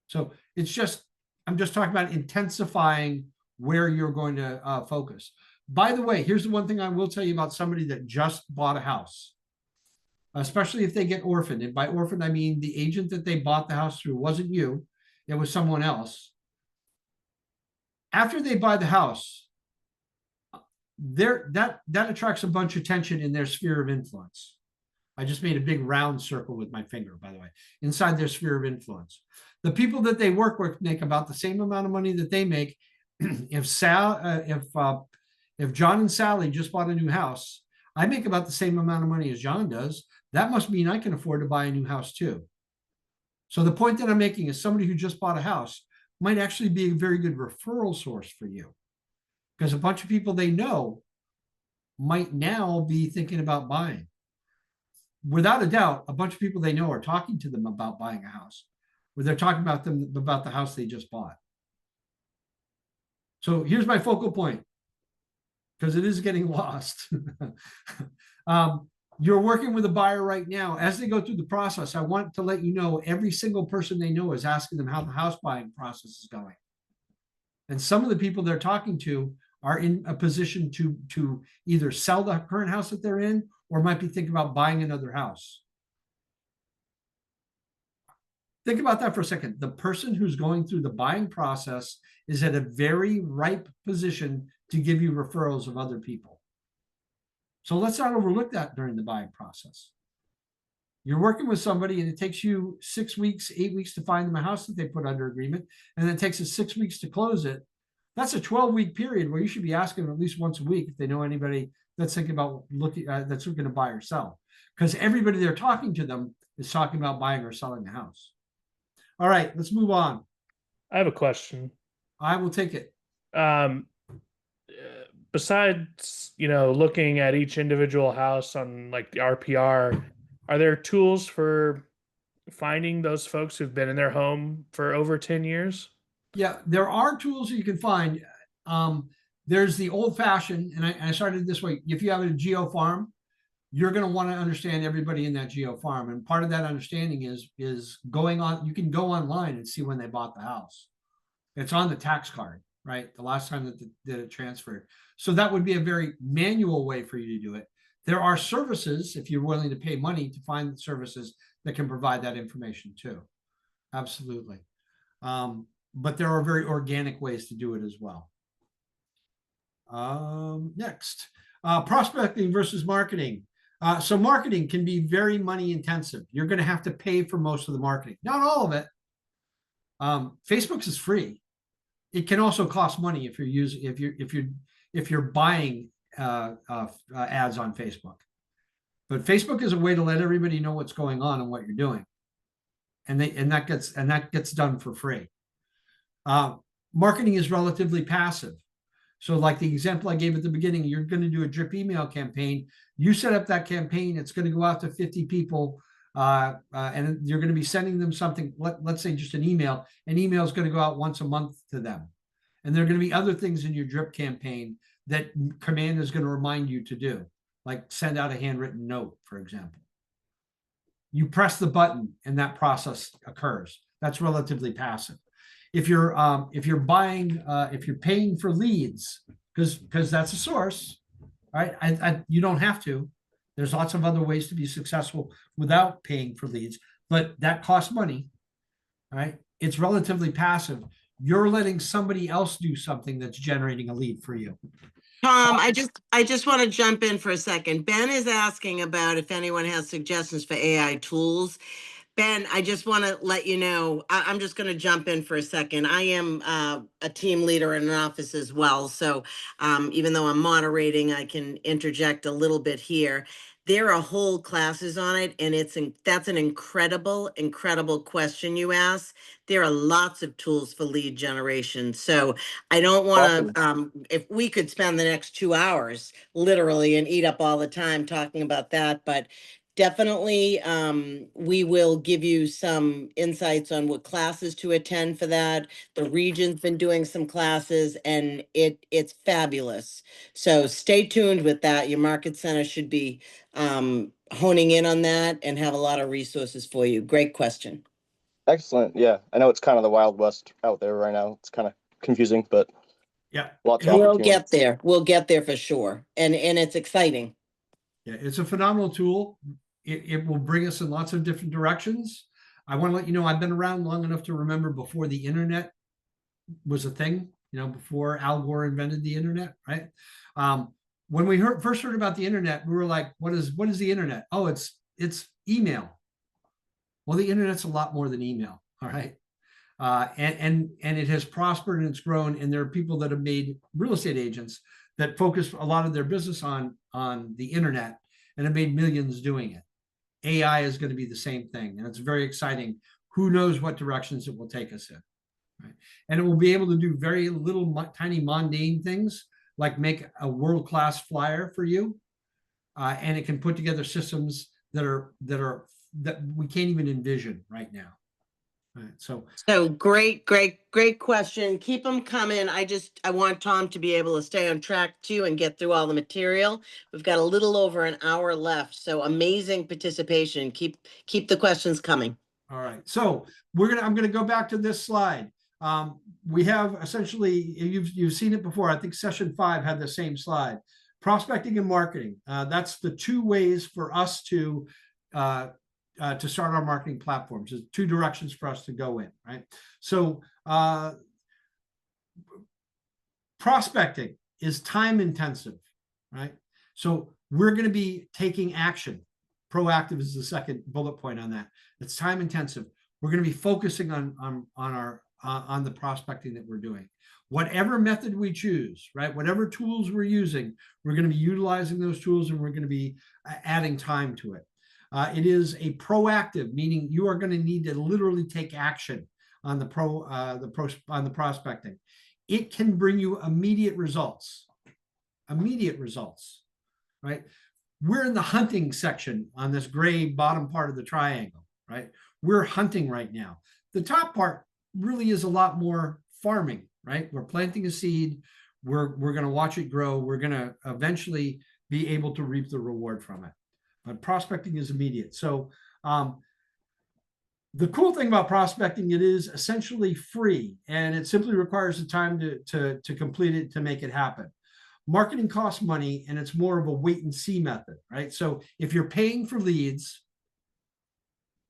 So it's just, I'm just talking about intensifying where you're going to focus. By the way, here's the one thing I will tell you about somebody that just bought a house, especially if they get orphaned. And by orphaned, I mean the agent that they bought the house through wasn't you, it was someone else. After they buy the house, that attracts a bunch of attention in their sphere of influence. I just made a big round circle with my finger, by the way, inside their sphere of influence. The people that they work with make about the same amount of money that they make. If John and Sally just bought a new house, I make about the same amount of money as John does. That must mean I can afford to buy a new house too. So the point that I'm making is somebody who just bought a house might actually be a very good referral source for you, because a bunch of people they know might now be thinking about buying. Without a doubt, a bunch of people they know are talking to them about buying a house, where they're talking about the house they just bought. So here's my focal point, because it is getting lost. You're working with a buyer right now. As they go through the process, I want to let you know every single person they know is asking them how the house buying process is going. And some of the people they're talking to are in a position to either sell the current house that they're in or might be thinking about buying another house. Think about that for a second. The person who's going through the buying process is at a very ripe position to give you referrals of other people. So let's not overlook that during the buying process. You're working with somebody and it takes you 6 weeks, 8 weeks to find them a house that they put under agreement, and then it takes us 6 weeks to close it. That's a 12-week period where you should be asking them at least once a week if they know anybody that's thinking about that's looking to buy or sell, because everybody they're talking to them is talking about buying or selling the house. All right, let's move on. I have a question. I will take it. Besides, looking at each individual house on like the RPR, are there tools for finding those folks who've been in their home for over 10 years? Yeah, there are tools that you can find. There's the old fashioned, and I started this way. If you have a geo farm, you're going to want to understand everybody in that geo farm. And part of that understanding is going on. You can go online and see when they bought the house. It's on the tax card, right? The last time that it transferred. So that would be a very manual way for you to do it. There are services, if you're willing to pay money, to find services that can provide that information too. Absolutely. But there are very organic ways to do it as well. Next, prospecting versus marketing. So marketing can be very money intensive. You're going to have to pay for most of the marketing, not all of it. Facebook's is free. It can also cost money if you're buying ads on Facebook. But Facebook is a way to let everybody know what's going on and what you're doing, and that gets done for free. Marketing is relatively passive. So like the example I gave at the beginning, you're going to do a drip email campaign. You set up that campaign. It's going to go out to 50 people. And you're going to be sending them something, let's say just an email. An email is going to go out once a month to them. And there are going to be other things in your drip campaign that command is going to remind you to do, like send out a handwritten note, for example. You press the button and that process occurs. That's relatively passive. If you're buying, if you're paying for leads, because that's a source, right? You don't have to. There's lots of other ways to be successful without paying for leads, but that costs money, right? It's relatively passive. You're letting somebody else do something that's generating a lead for you. Tom, I just want to jump in for a second. Ben is asking about if anyone has suggestions for AI tools. Ben, I just want to let you know, I'm just going to jump in for a second. I am a team leader in an office as well. So even though I'm moderating, I can interject a little bit here. There are whole classes on it, and that's an incredible question you ask. There are lots of tools for lead generation. So I don't want to, if we could spend the next 2 hours literally and eat up all the time talking about that, but definitely, we will give you some insights on what classes to attend for that. The region's been doing some classes and it's fabulous. So stay tuned with that. Your market center should be honing in on that and have a lot of resources for you. Great question. Excellent. Yeah, I know it's kind of the Wild West out there right now. It's kind of confusing, but yeah, lots of We'll opportunity. get there. We'll get there for sure. And it's exciting. Yeah, it's a phenomenal tool. It will bring us in lots of different directions. I want to let you know, I've been around long enough to remember before the internet was a thing, before Al Gore invented the internet, right? When we first heard about the internet, we were like, what is the internet? Oh, it's email. Well, the internet's a lot more than email, all right? And it has prospered and it's grown. And there are people that have made real estate agents that focus a lot of their business on the internet and have made millions doing it. AI is going to be the same thing. And it's very exciting. Who knows what directions it will take us in, right? And it will be able to do very little, tiny, mundane things like make a world-class flyer for you. And it can put together systems that we can't even envision right now. Right. So great question. Keep them coming. I want Tom to be able to stay on track too and get through all the material. We've got a little over an hour left. So amazing participation. Keep the questions coming. All right. So I'm gonna go back to this slide. We have essentially, you've seen it before. I think session 5 had the same slide. Prospecting and marketing. That's the 2 ways for us to start our marketing platforms. There's 2 directions for us to go in, right? So prospecting is time intensive, right? So we're going to be taking action. Proactive is the second bullet point on that. It's time intensive. We're going to be focusing on the prospecting that we're doing. Whatever method we choose, right? Whatever tools we're using, we're going to be utilizing those tools and we're going to be adding time to it. It is a proactive, meaning you are going to need to literally take action on the prospecting. It can bring you immediate results, right? We're in the hunting section on this gray bottom part of the triangle, right? We're hunting right now. The top part really is a lot more farming, right? We're planting a seed. We're going to watch it grow. We're going to eventually be able to reap the reward from it. But prospecting is immediate. So the cool thing about prospecting, it is essentially free, and it simply requires the time to complete it, to make it happen. Marketing costs money, and it's more of a wait and see method, right? So if you're paying for leads,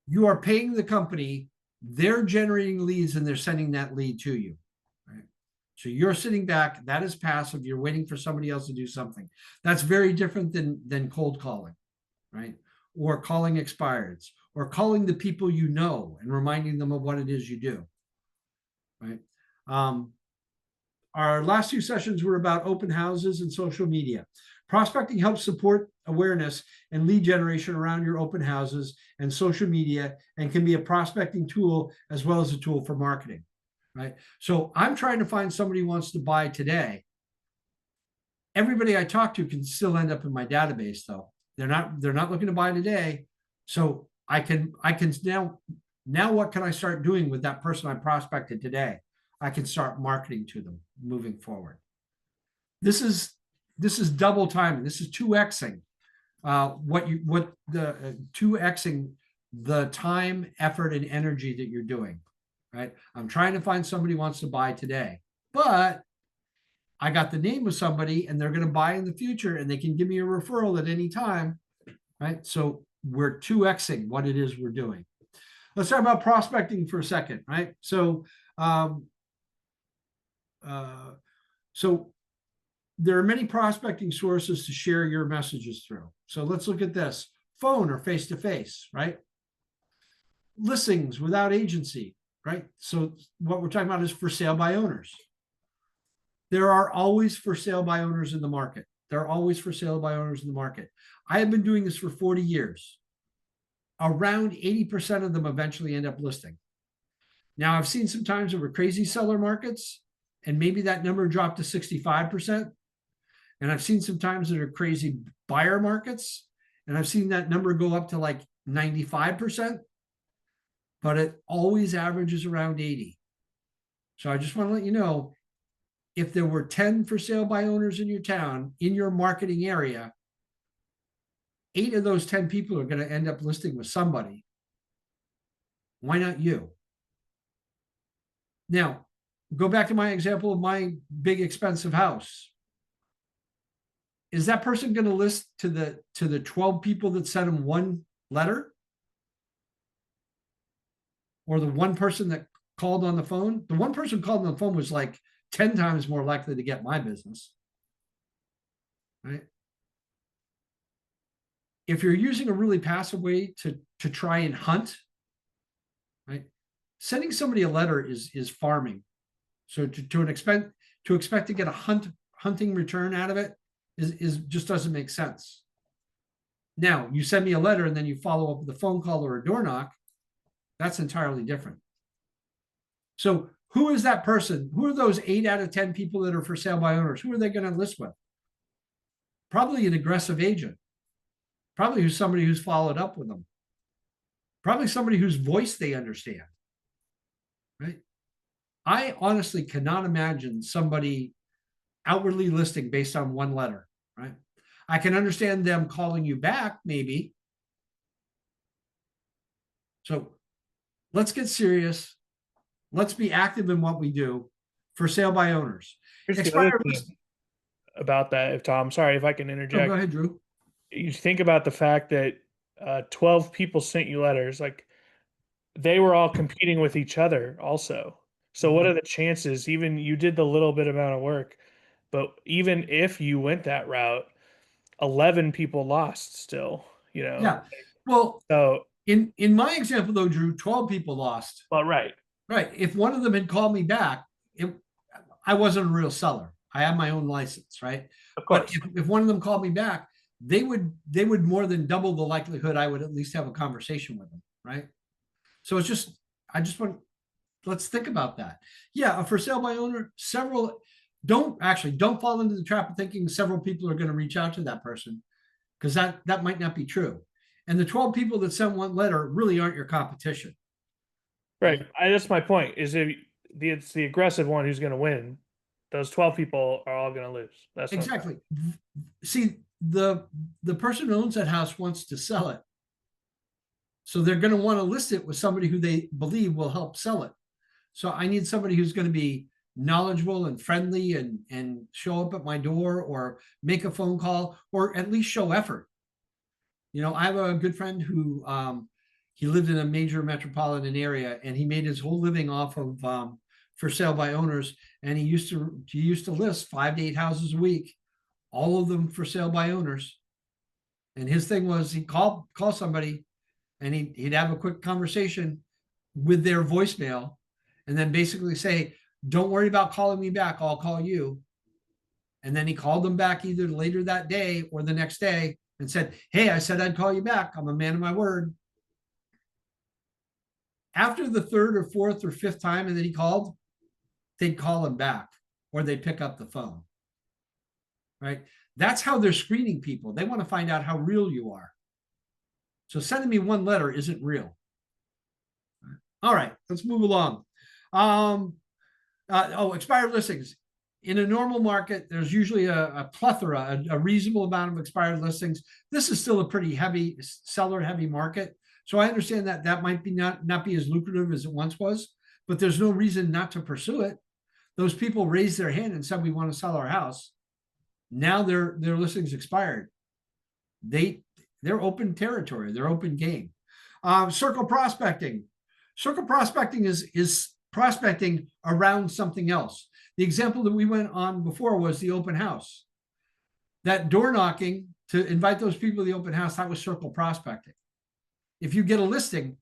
you are paying the company, they're generating leads and they're sending that lead to you, right? So you're sitting back, that is passive. You're waiting for somebody else to do something. That's very different than cold calling, right? Or calling expireds, or calling the people you know and reminding them of what it is you do, right? Our last 2 sessions were about open houses and social media. Prospecting helps support awareness and lead generation around your open houses and social media, and can be a prospecting tool as well as a tool for marketing, right? So I'm trying to find somebody who wants to buy today. Everybody I talk to can still end up in my database though. They're not looking to buy today. So I can now what can I start doing with that person I prospected today? I can start marketing to them moving forward. This is double timing. This is 2xing 2xing the time, effort, and energy that you're doing. Right? I'm trying to find somebody who wants to buy today, but I got the name of somebody and they're going to buy in the future and they can give me a referral at any time. Right? So we're 2xing what it is we're doing. Let's talk about prospecting for a second, right? So, so there are many prospecting sources to share your messages through. So let's look at this: phone or face-to-face, right? Listings without agency, right? So what we're talking about is for sale by owners. There are always for sale by owners in the market. There are always for sale by owners in the market. I have been doing this for 40 years. Around 80% of them eventually end up listing. Now, I've seen some times there were crazy seller markets, and maybe that number dropped to 65%. And I've seen some times that are crazy buyer markets, and I've seen that number go up to like 95%, but it always averages around 80. So I just want to let you know, if there were 10 for sale by owners in your town, in your marketing area, 8 of those 10 people are going to end up listing with somebody. Why not you? Now, go back to my example of my big expensive house. Is that person going to list to the 12 people that sent him one letter? Or the one person that called on the phone? The one person called on the phone was like 10 times more likely to get my business. Right? If you're using a really passive way to try and hunt, right? Sending somebody a letter is farming. So to expect to get a hunting return out of it is just doesn't make sense. Now, you send me a letter and then you follow up with a phone call or a door knock. That's entirely different. So who is that person? Who are those 8 out of 10 people that are for sale by owners? Who are they going to list with? Probably an aggressive agent. Probably who's somebody who's followed up with them. Probably somebody whose voice they understand. Right? I honestly cannot imagine somebody outwardly listing based on one letter. Right? I can understand them calling you back, maybe. So let's get serious. Let's be active in what we do. For sale by owners. Here's the other thing about that, if Tom, sorry if I can interject. Oh, go ahead, Drew. You think about the fact that 12 people sent you letters, like they were all competing with each other also. So what are the chances? Even you did the little bit amount of work, but even if you went that route, 11 people lost still, you know? Yeah. Well, so in my example though, Drew, 12 people lost. well, right. Right. If one of them had called me back, I wasn't a real seller. I have my own license, right? Of course. But if one of them called me back, they would more than double the likelihood I would at least have a conversation with them, right? So it's just, let's think about that. Yeah, a for sale by owner, don't fall into the trap of thinking several people are going to reach out to that person, because that might not be true. And the 12 people that sent one letter really aren't your competition. Right. That's my point, is it's the aggressive one who's going to win. Those 12 people are all going to lose. That's exactly. See, the person who owns that house wants to sell it. So they're going to want to list it with somebody who they believe will help sell it. So I need somebody who's going to be knowledgeable and friendly and show up at my door or make a phone call or at least show effort. You know, I have a good friend who he lived in a major metropolitan area and he made his whole living off of for sale by owners. And he used to list 5 to 8 houses a week, all of them for sale by owners. And his thing was he'd call somebody and he'd have a quick conversation with their voicemail and then basically say, don't worry about calling me back, I'll call you. And then he called them back either later that day or the next day and said, hey, I said I'd call you back. I'm a man of my word. After the 3rd or 4th or 5th time and then he called, they'd call them back or they pick up the phone. Right? That's how they're screening people. They want to find out how real you are. So sending me one letter isn't real. All right, let's move along. Expired listings. In a normal market, there's usually a plethora, a reasonable amount of expired listings. This is still a pretty heavy seller-heavy market. So I understand that that might be not be as lucrative as it once was, but there's no reason not to pursue it. Those people raised their hand and said, we want to sell our house. Now their listings expired. They're open territory. They're open game. Circle prospecting. Circle prospecting is prospecting around something else. The example that we went on before was the open house. That door knocking to invite those people to the open house, that was circle prospecting. If you get a listing,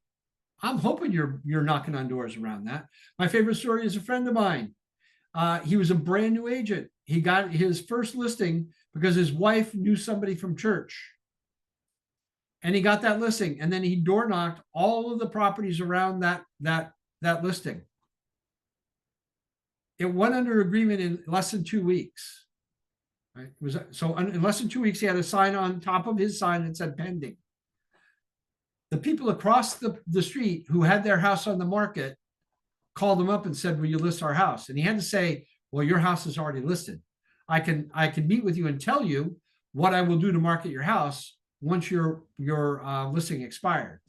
I'm hoping you're knocking on doors around that. My favorite story is a friend of mine. He was a brand new agent. He got his first listing because his wife knew somebody from church. And he got that listing, and then he door knocked all of the properties around that listing. It went under agreement in less than 2 weeks. Right? In less than 2 weeks, he had a sign on top of his sign that said pending. The people across the street who had their house on the market called him up and said, will you list our house? And he had to say, well, your house is already listed. I can meet with you and tell you what I will do to market your house once your listing expired.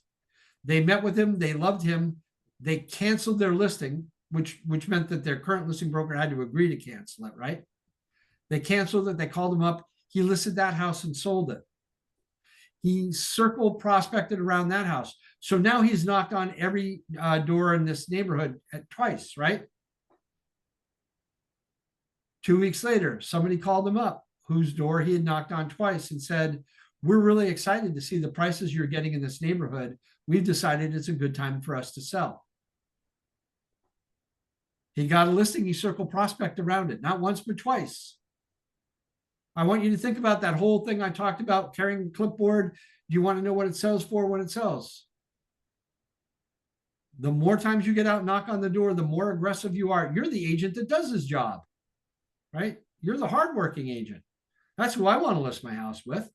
They met with him. They loved him. They canceled their listing, which meant that their current listing broker had to agree to cancel it, right? They canceled it. They called him up. He listed that house and sold it. He circled prospected around that house. So now he's knocked on every door in this neighborhood twice, right? 2 weeks later, somebody called him up whose door he had knocked on twice and said, we're really excited to see the prices you're getting in this neighborhood. We've decided it's a good time for us to sell. He got a listing, he circled prospect around it, not once, but twice. I want you to think about that whole thing I talked about, carrying a clipboard. Do you want to know what it sells for when it sells? The more times you get out and knock on the door, the more aggressive you are. You're the agent that does his job, right? You're the hardworking agent. That's who I want to list my house with.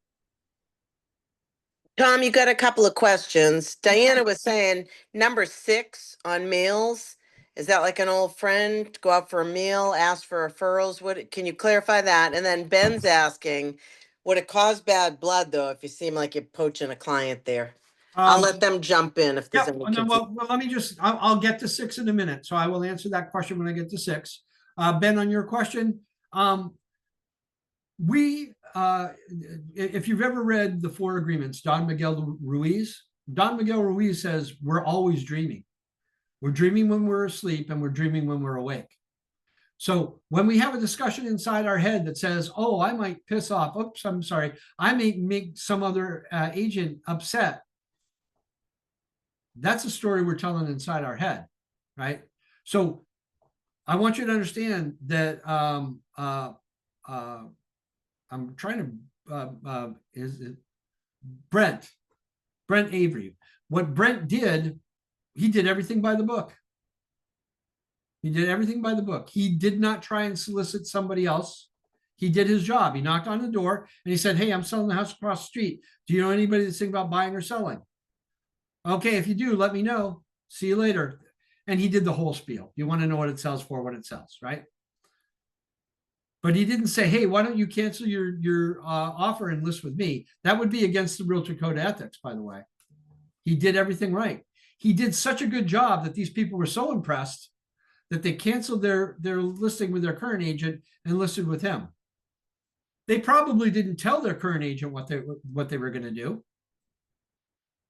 Tom, you got a couple of questions. Diana was saying number 6 on meals. Is that like an old friend? Go out for a meal, ask for referrals? Can you clarify that? And then Ben's asking, would it cause bad blood though if you seem like you're poaching a client there? I'll let them jump in if there's any confusion. Well, let me just, I'll get to 6 in a minute. So I will answer that question when I get to 6. Ben, on your question, if you've ever read the 4 Agreements, Don Miguel Ruiz says, we're always dreaming. We're dreaming when we're asleep and we're dreaming when we're awake. So when we have a discussion inside our head that says, oh, I might piss off, oops, I'm sorry, I may make some other agent upset. That's a story we're telling inside our head, right? So I want you to understand that I'm trying to, is it Brent Avery. What Brent did, he did everything by the book. He did everything by the book. He did not try and solicit somebody else. He did his job. He knocked on the door and he said, hey, I'm selling the house across the street. Do you know anybody that's thinking about buying or selling? Okay, if you do, let me know. See you later. And he did the whole spiel. You want to know what it sells for, what it sells, right? But he didn't say, hey, why don't you cancel your offer and list with me? That would be against the Realtor Code of Ethics, by the way. He did everything right. He did such a good job that these people were so impressed that they canceled their listing with their current agent and listed with him. They probably didn't tell their current agent what they were going to do.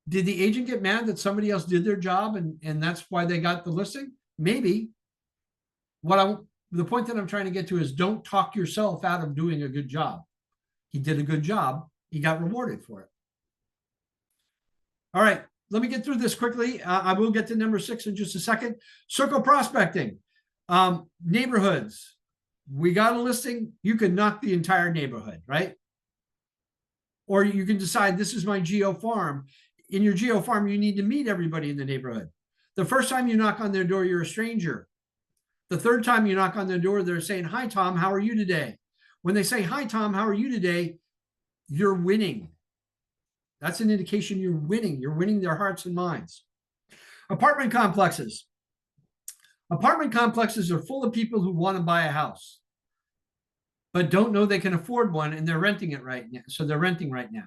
Did the agent get mad that somebody else did their job and that's why they got the listing? Maybe. The point that I'm trying to get to is don't talk yourself out of doing a good job. He did a good job. He got rewarded for it. All right, let me get through this quickly. I will get to number 6 in just a second. Circle prospecting. Neighborhoods. We got a listing. You can knock the entire neighborhood, right? Or you can decide this is my geo farm. In your geo farm, you need to meet everybody in the neighborhood. The first time you knock on their door, you're a stranger. The third time you knock on their door, they're saying, "Hi, Tom, how are you today?" When they say, "Hi, Tom, how are you today?" you're winning. That's an indication you're winning. You're winning their hearts and minds. Apartment complexes. Apartment complexes are full of people who want to buy a house, but don't know they can afford one, and they're renting it right now. So they're renting right now.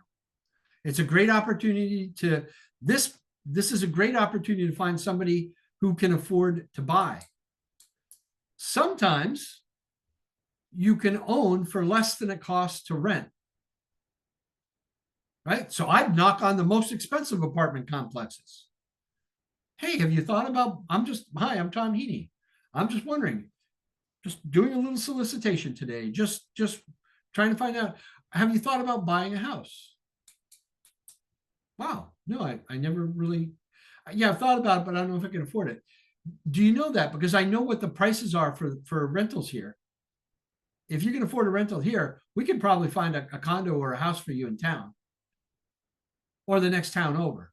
It's a great opportunity to, this is a great opportunity to find somebody who can afford to buy. Sometimes you can own for less than it costs to rent. Right? So I'd knock on the most expensive apartment complexes. Hey, have you thought about, hi, I'm Tom Heaney. I'm just wondering, just doing a little solicitation today, just trying to find out, have you thought about buying a house? Wow, no, I never really, yeah, I've thought about it, but I don't know if I can afford it. Do you know that? Because I know what the prices are for rentals here. If you can afford a rental here, we could probably find a condo or a house for you in town or the next town over,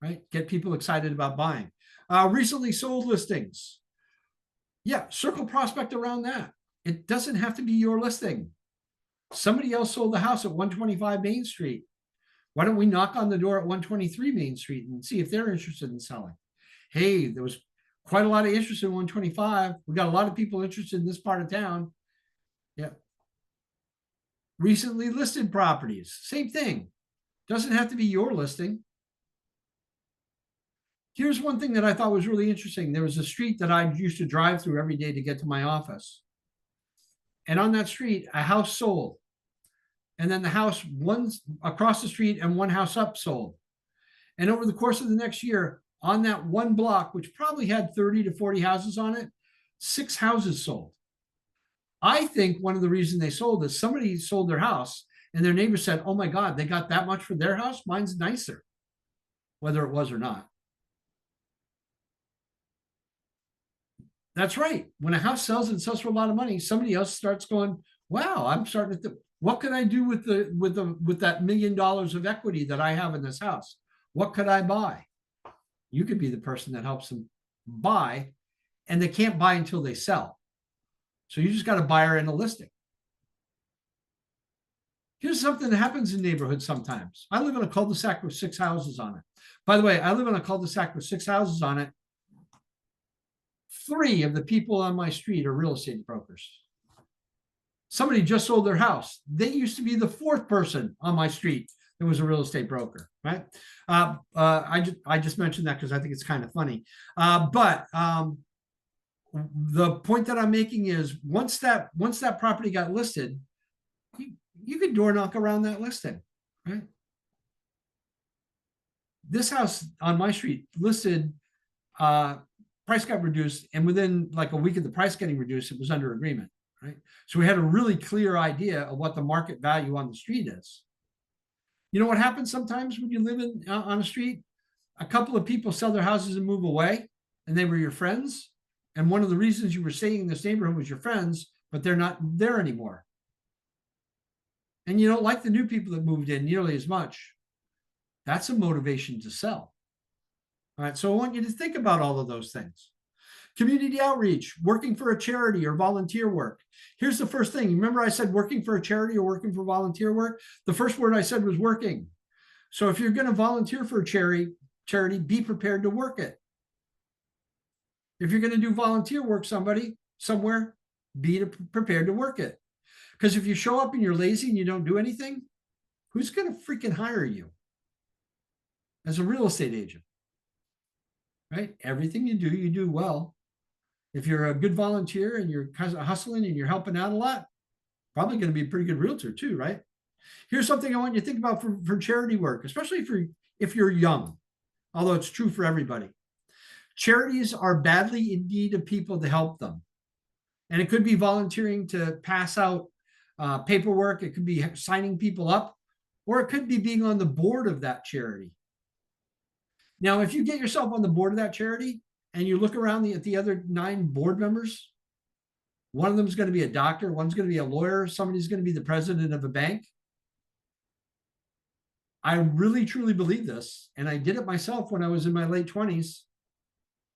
right? Get people excited about buying. Recently sold listings. Yeah, circle prospect around that. It doesn't have to be your listing. Somebody else sold the house at 125 Main Street. Why don't we knock on the door at 123 Main Street and see if they're interested in selling? Hey, there was quite a lot of interest in 125. We got a lot of people interested in this part of town. Yeah. Recently listed properties, same thing. Doesn't have to be your listing. Here's one thing that I thought was really interesting. There was a street that I used to drive through every day to get to my office. And on that street, a house sold. And then the house one across the street and one house up sold. And over the course of the next year, on that one block, which probably had 30 to 40 houses on it, 6 houses sold. I think one of the reasons they sold is somebody sold their house and their neighbor said, "Oh my God, they got that much for their house? Mine's nicer," whether it was or not. That's right. When a house sells and sells for a lot of money, somebody else starts going, "Wow, I'm starting to think, what can I do with that $1 million of equity that I have in this house? What could I buy?" You could be the person that helps them buy, and they can't buy until they sell. So you just got a buyer and a listing. Here's something that happens in neighborhoods sometimes. I live in a cul-de-sac with 6 houses on it. By the way, I live in a cul-de-sac with 6 houses on it. 3 of the people on my street are real estate brokers. Somebody just sold their house. They used to be the 4th person on my street that was a real estate broker, right? I just mentioned that because I think it's kind of funny. But the point that I'm making is once that property got listed, you could door knock around that listing, right? This house on my street listed, price got reduced, and within like a week of the price getting reduced, it was under agreement, right? So we had a really clear idea of what the market value on the street is. You know what happens sometimes when you live on a street? A couple of people sell their houses and move away, and they were your friends. And one of the reasons you were staying in this neighborhood was your friends, but they're not there anymore. And you don't like the new people that moved in nearly as much. That's a motivation to sell. All right, so I want you to think about all of those things. Community outreach, working for a charity or volunteer work. Here's the first thing. Remember I said working for a charity or working for volunteer work? The first word I said was working. So if you're going to volunteer for a charity, be prepared to work it. If you're going to do volunteer work somewhere, be prepared to work it. Because if you show up and you're lazy and you don't do anything, who's going to freaking hire you as a real estate agent? Right? Everything you do well. If you're a good volunteer and you're hustling and you're helping out a lot, probably going to be a pretty good realtor too, right? Here's something I want you to think about for charity work, especially if you're young, although it's true for everybody. Charities are badly in need of people to help them. And it could be volunteering to pass out paperwork. It could be signing people up, or it could be being on the board of that charity. Now, if you get yourself on the board of that charity and you look around at the other 9 board members, one of them is going to be a doctor, one's going to be a lawyer, somebody's going to be the president of a bank. I really, truly believe this, and I did it myself when I was in my late 20s.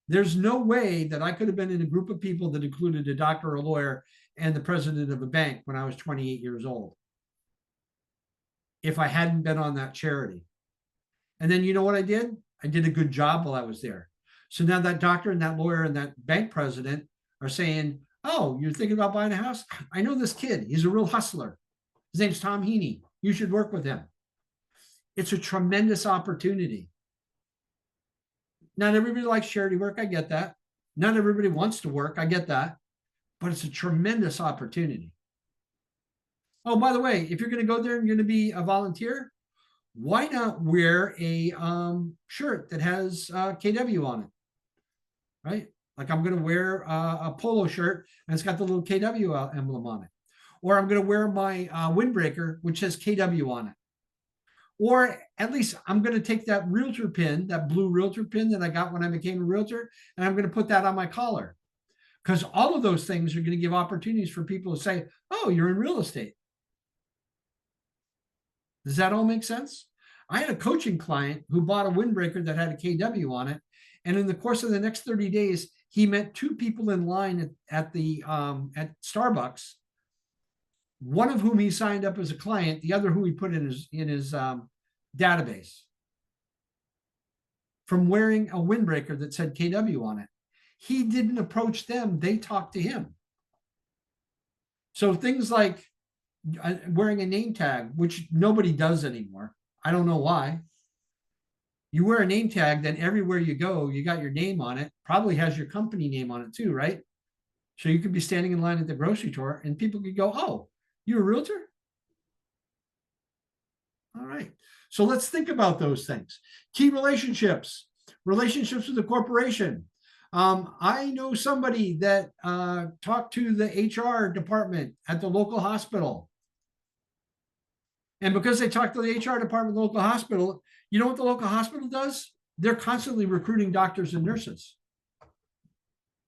There's no way that I could have been in a group of people that included a doctor or a lawyer and the president of a bank when I was 28 years old, if I hadn't been on that charity. And then you know what I did? I did a good job while I was there. So now that doctor and that lawyer and that bank president are saying, oh, you're thinking about buying a house? I know this kid. He's a real hustler. His name's Tom Heaney. You should work with him. It's a tremendous opportunity. Not everybody likes charity work. I get that. Not everybody wants to work. I get that. But it's a tremendous opportunity. Oh, by the way, if you're going to go there and you're going to be a volunteer, why not wear a shirt that has KW on it, right? Like I'm going to wear a polo shirt and it's got the little KW emblem on it. Or I'm going to wear my windbreaker, which has KW on it. Or at least I'm going to take that realtor pin, that blue realtor pin that I got when I became a realtor, and I'm going to put that on my collar. Because all of those things are going to give opportunities for people to say, oh, you're in real estate. Does that all make sense? I had a coaching client who bought a windbreaker that had a KW on it. And in the course of the next 30 days, he met 2 people in line at Starbucks, one of whom he signed up as a client, the other who he put in his database, from wearing a windbreaker that said KW on it. He didn't approach them, they talked to him. So things like wearing a name tag, which nobody does anymore. I don't know why. You wear a name tag, then everywhere you go, you got your name on it, probably has your company name on it too, right? So you could be standing in line at the grocery store and people could go, oh, you're a realtor? All right. So let's think about those things. Key relationships, relationships with the corporation. I know somebody that talked to the HR department at the local hospital. And because they talked to the HR department of the local hospital, you know what the local hospital does? They're constantly recruiting doctors and nurses.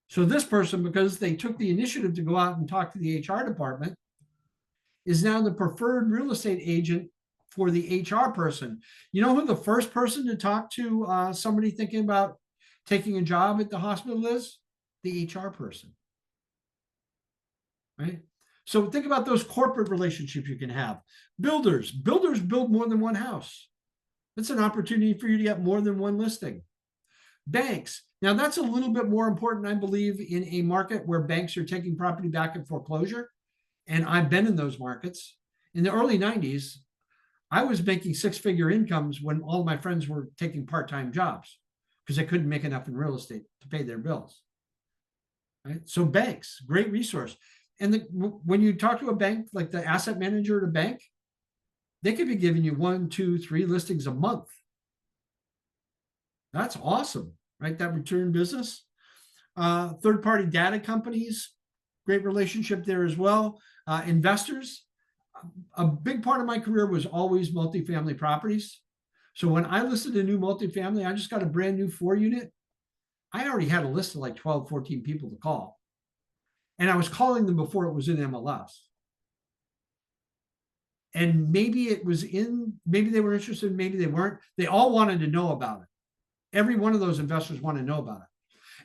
So this person, because they took the initiative to go out and talk to the HR department, is now the preferred real estate agent for the HR person. You know who the first person to talk to somebody thinking about taking a job at the hospital is? The HR person, right? So think about those corporate relationships you can have. Builders build more than one house. That's an opportunity for you to get more than one listing. Banks. Now that's a little bit more important, I believe, in a market where banks are taking property back at foreclosure. And I've been in those markets. In the early 90s, I was making 6-figure incomes when all of my friends were taking part-time jobs because they couldn't make enough in real estate to pay their bills. Right? So banks, great resource. And when you talk to a bank, like the asset manager at a bank, they could be giving you 1, 2, 3 listings a month. That's awesome, right? That return business. Third-party data companies, great relationship there as well. Investors, a big part of my career was always multifamily properties. So when I listed a new multifamily, I just got a brand new 4-unit. I already had a list of like 12, 14 people to call. And I was calling them before it was in MLS. And maybe it was maybe they were interested, maybe they weren't. They all wanted to know about it. Every one of those investors wanted to know about it.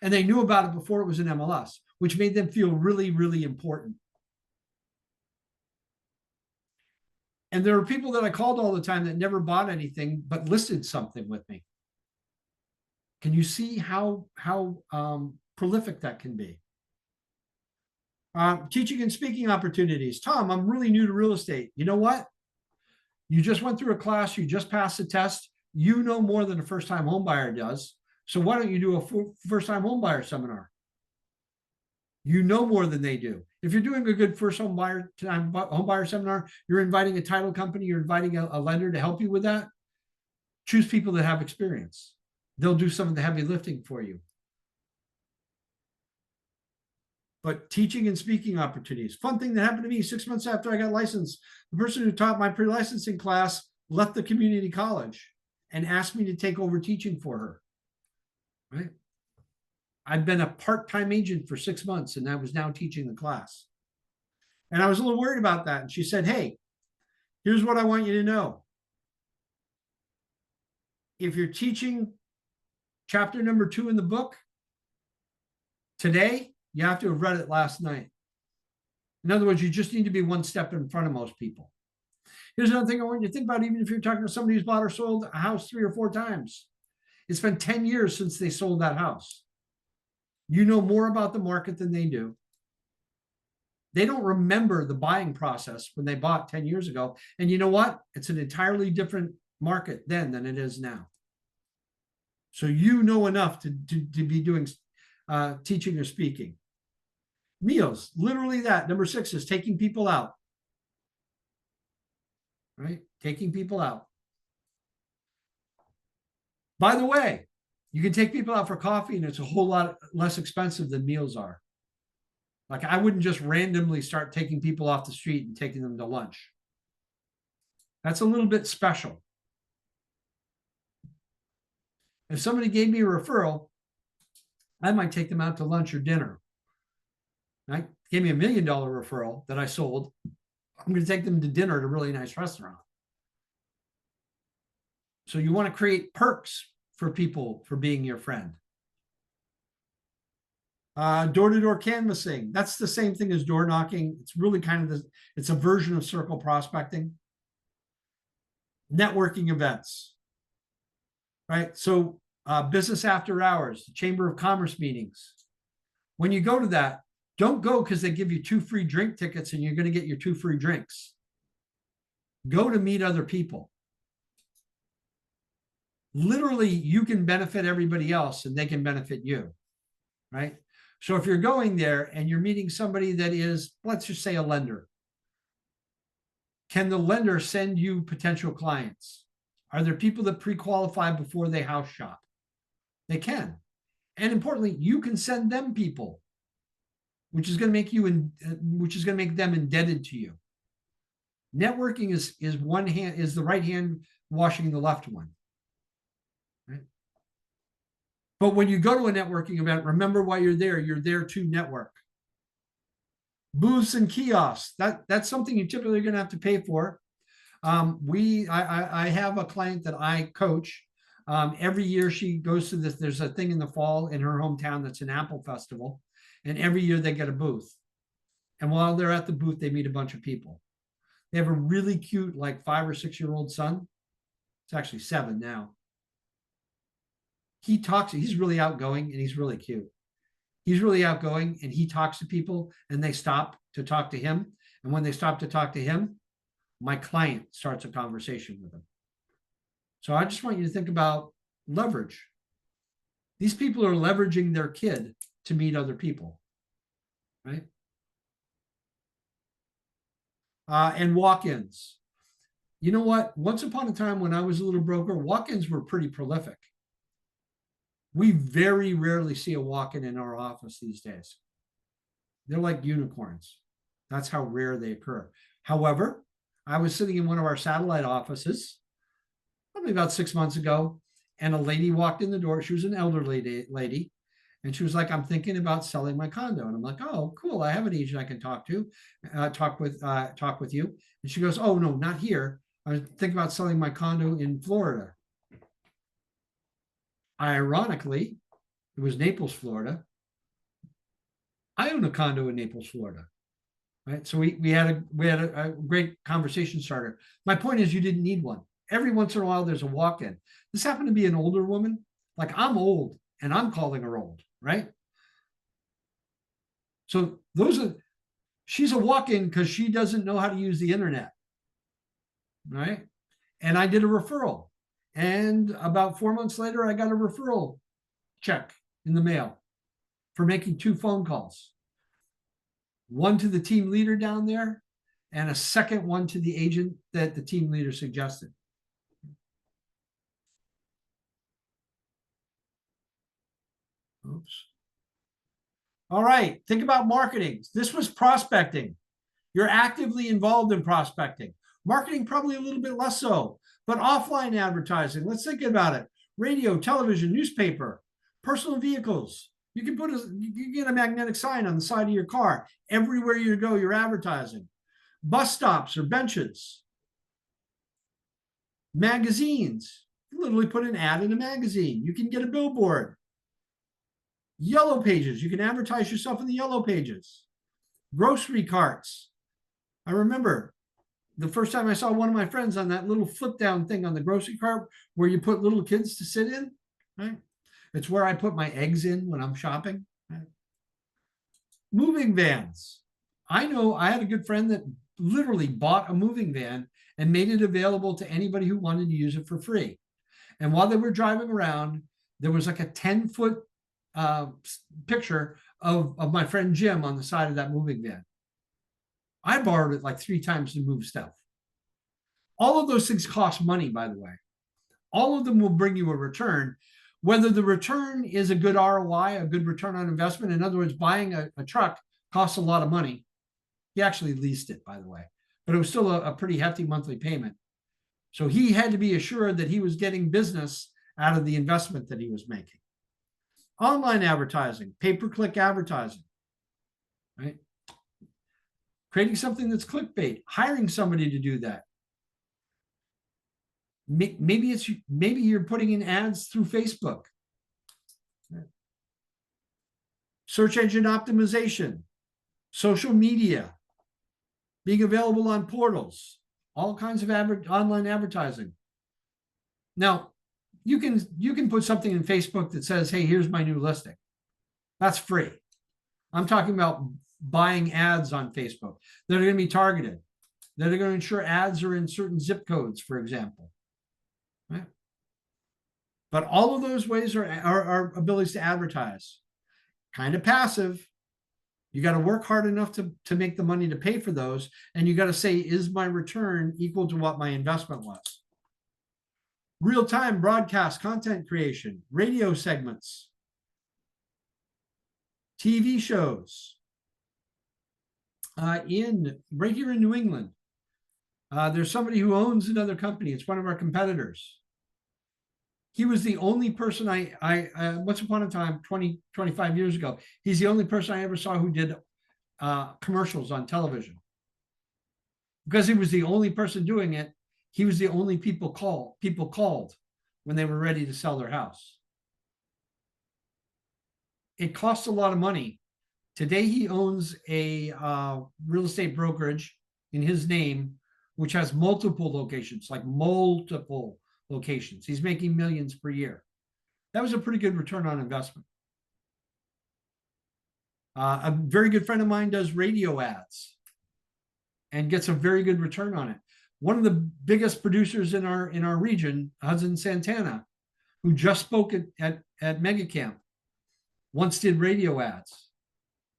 And they knew about it before it was in MLS, which made them feel really, really important. And there were people that I called all the time that never bought anything, but listed something with me. Can you see how prolific that can be? Teaching and speaking opportunities. Tom, I'm really new to real estate. You know what? You just went through a class, you just passed the test. You know more than a first-time home buyer does. So why don't you do a first-time home buyer seminar? You know more than they do. If you're doing a good first home buyer seminar, you're inviting a title company, you're inviting a lender to help you with that. Choose people that have experience. They'll do some of the heavy lifting for you. But teaching and speaking opportunities. Fun thing that happened to me 6 months after I got licensed. The person who taught my pre-licensing class left the community college and asked me to take over teaching for her. Right? I've been a part-time agent for 6 months and I was now teaching the class. And I was a little worried about that. And she said, hey, here's what I want you to know. If you're teaching chapter number 2 in the book, Today, you have to have read it last night. In other words, you just need to be one step in front of most people. Here's another thing I want you to think about, even if you're talking to somebody who's bought or sold a house 3 or 4 times. It's been 10 years since they sold that house. You know more about the market than they do. They don't remember the buying process when they bought 10 years ago. And you know what? It's an entirely different market then than it is now. So you know enough to be doing teaching or speaking. Meals, literally that. Number 6 is taking people out. Right? Taking people out. By the way, you can take people out for coffee and it's a whole lot less expensive than meals are. Like I wouldn't just randomly start taking people off the street and taking them to lunch. That's a little bit special. If somebody gave me a referral, I might take them out to lunch or dinner. Right? Gave me $1 million referral that I sold. I'm going to take them to dinner at a really nice restaurant. So you want to create perks for people for being your friend. Door-to-door canvassing. That's the same thing as door knocking. It's really kind of it's a version of circle prospecting. Networking events. Right? So business after hours, Chamber of Commerce meetings. When you go to that, don't go because they give you 2 free drink tickets and you're going to get your 2 free drinks. Go to meet other people. Literally, you can benefit everybody else and they can benefit you, right? So if you're going there and you're meeting somebody that is, let's just say a lender, can the lender send you potential clients? Are there people that pre-qualify before they house shop? They can. And importantly, you can send them people, which is going to make them indebted to you. Networking is the right hand washing the left one. Right? But when you go to a networking event, remember why you're there. You're there to network. Booths and kiosks, that's something you typically are going to have to pay for. I have a client that I coach. Every year she goes to this, there's a thing in the fall in her hometown that's an Apple Festival. And every year they get a booth. And while they're at the booth, they meet a bunch of people. They have a really cute, like 5 or 6 year old son. It's actually 7 now. He talks, he's really outgoing and he's really cute. He's really outgoing and he talks to people and they stop to talk to him. And when they stop to talk to him, my client starts a conversation with him. So I just want you to think about leverage. These people are leveraging their kid to meet other people, right? And walk-ins. You know what? Once upon a time when I was a little broker, walk-ins were pretty prolific. We very rarely see a walk-in in our office these days. They're like unicorns. That's how rare they occur. However, I was sitting in one of our satellite offices probably about 6 months ago, and a lady walked in the door. She was an elderly lady. And she was like, I'm thinking about selling my condo. And I'm like, oh, cool. I have an agent I can talk with you. And she goes, oh, no, not here. I was thinking about selling my condo in Florida. Ironically, it was Naples, Florida. I own a condo in Naples, Florida. Right. So we had a great conversation starter. My point is you didn't need one. Every once in a while, there's a walk-in. This happened to be an older woman. Like I'm old and I'm calling her old. Right. So she's a walk-in because she doesn't know how to use the internet. Right. And I did a referral. And about 4 months later, I got a referral check in the mail for making 2 phone calls. One to the team leader down there and a second one to the agent that the team leader suggested. Oops. All right, think about marketing. This was prospecting. You're actively involved in prospecting. Marketing, probably a little bit less so, but offline advertising, let's think about it. Radio, television, newspaper, personal vehicles. You can you get a magnetic sign on the side of your car. Everywhere you go, you're advertising. Bus stops or benches. Magazines. You literally put an ad in a magazine. You can get a billboard. Yellow pages. You can advertise yourself in the yellow pages. Grocery carts. I remember the first time I saw one of my friends on that little flip down thing on the grocery cart where you put little kids to sit in, right? It's where I put my eggs in when I'm shopping. Right? Moving vans. I know I had a good friend that literally bought a moving van and made it available to anybody who wanted to use it for free. And while they were driving around, there was like a 10-foot picture of my friend Jim on the side of that moving van. I borrowed it like 3 times to move stuff. All of those things cost money, by the way. All of them will bring you a return. Whether the return is a good ROI, a good return on investment, in other words, buying a truck costs a lot of money. He actually leased it, by the way, but it was still a pretty hefty monthly payment. So he had to be assured that he was getting business out of the investment that he was making. Online advertising, pay-per-click advertising, right? Creating something that's clickbait, hiring somebody to do that. Maybe you're putting in ads through Facebook. Search engine optimization, social media, being available on portals, all kinds of online advertising. Now, you can put something in Facebook that says, hey, here's my new listing. That's free. I'm talking about buying ads on Facebook that are going to be targeted, that are going to ensure ads are in certain zip codes, for example. Right? But all of those ways are abilities to advertise. Kind of passive. You got to work hard enough to make the money to pay for those. And you got to say, is my return equal to what my investment was? Real-time broadcast content creation, radio segments, TV shows. Right here in New England, there's somebody who owns another company. It's one of our competitors. He was the only person once upon a time, 25 years ago, he's the only person I ever saw who did commercials on television. Because he was the only person doing it, he was the only people called when they were ready to sell their house. It costs a lot of money. Today, he owns a real estate brokerage in his name, which has multiple locations, like multiple locations. He's making millions per year. That was a pretty good return on investment. A very good friend of mine does radio ads and gets a very good return on it. One of the biggest producers in our region, Hudson Santana, who just spoke at MegaCamp, once did radio ads.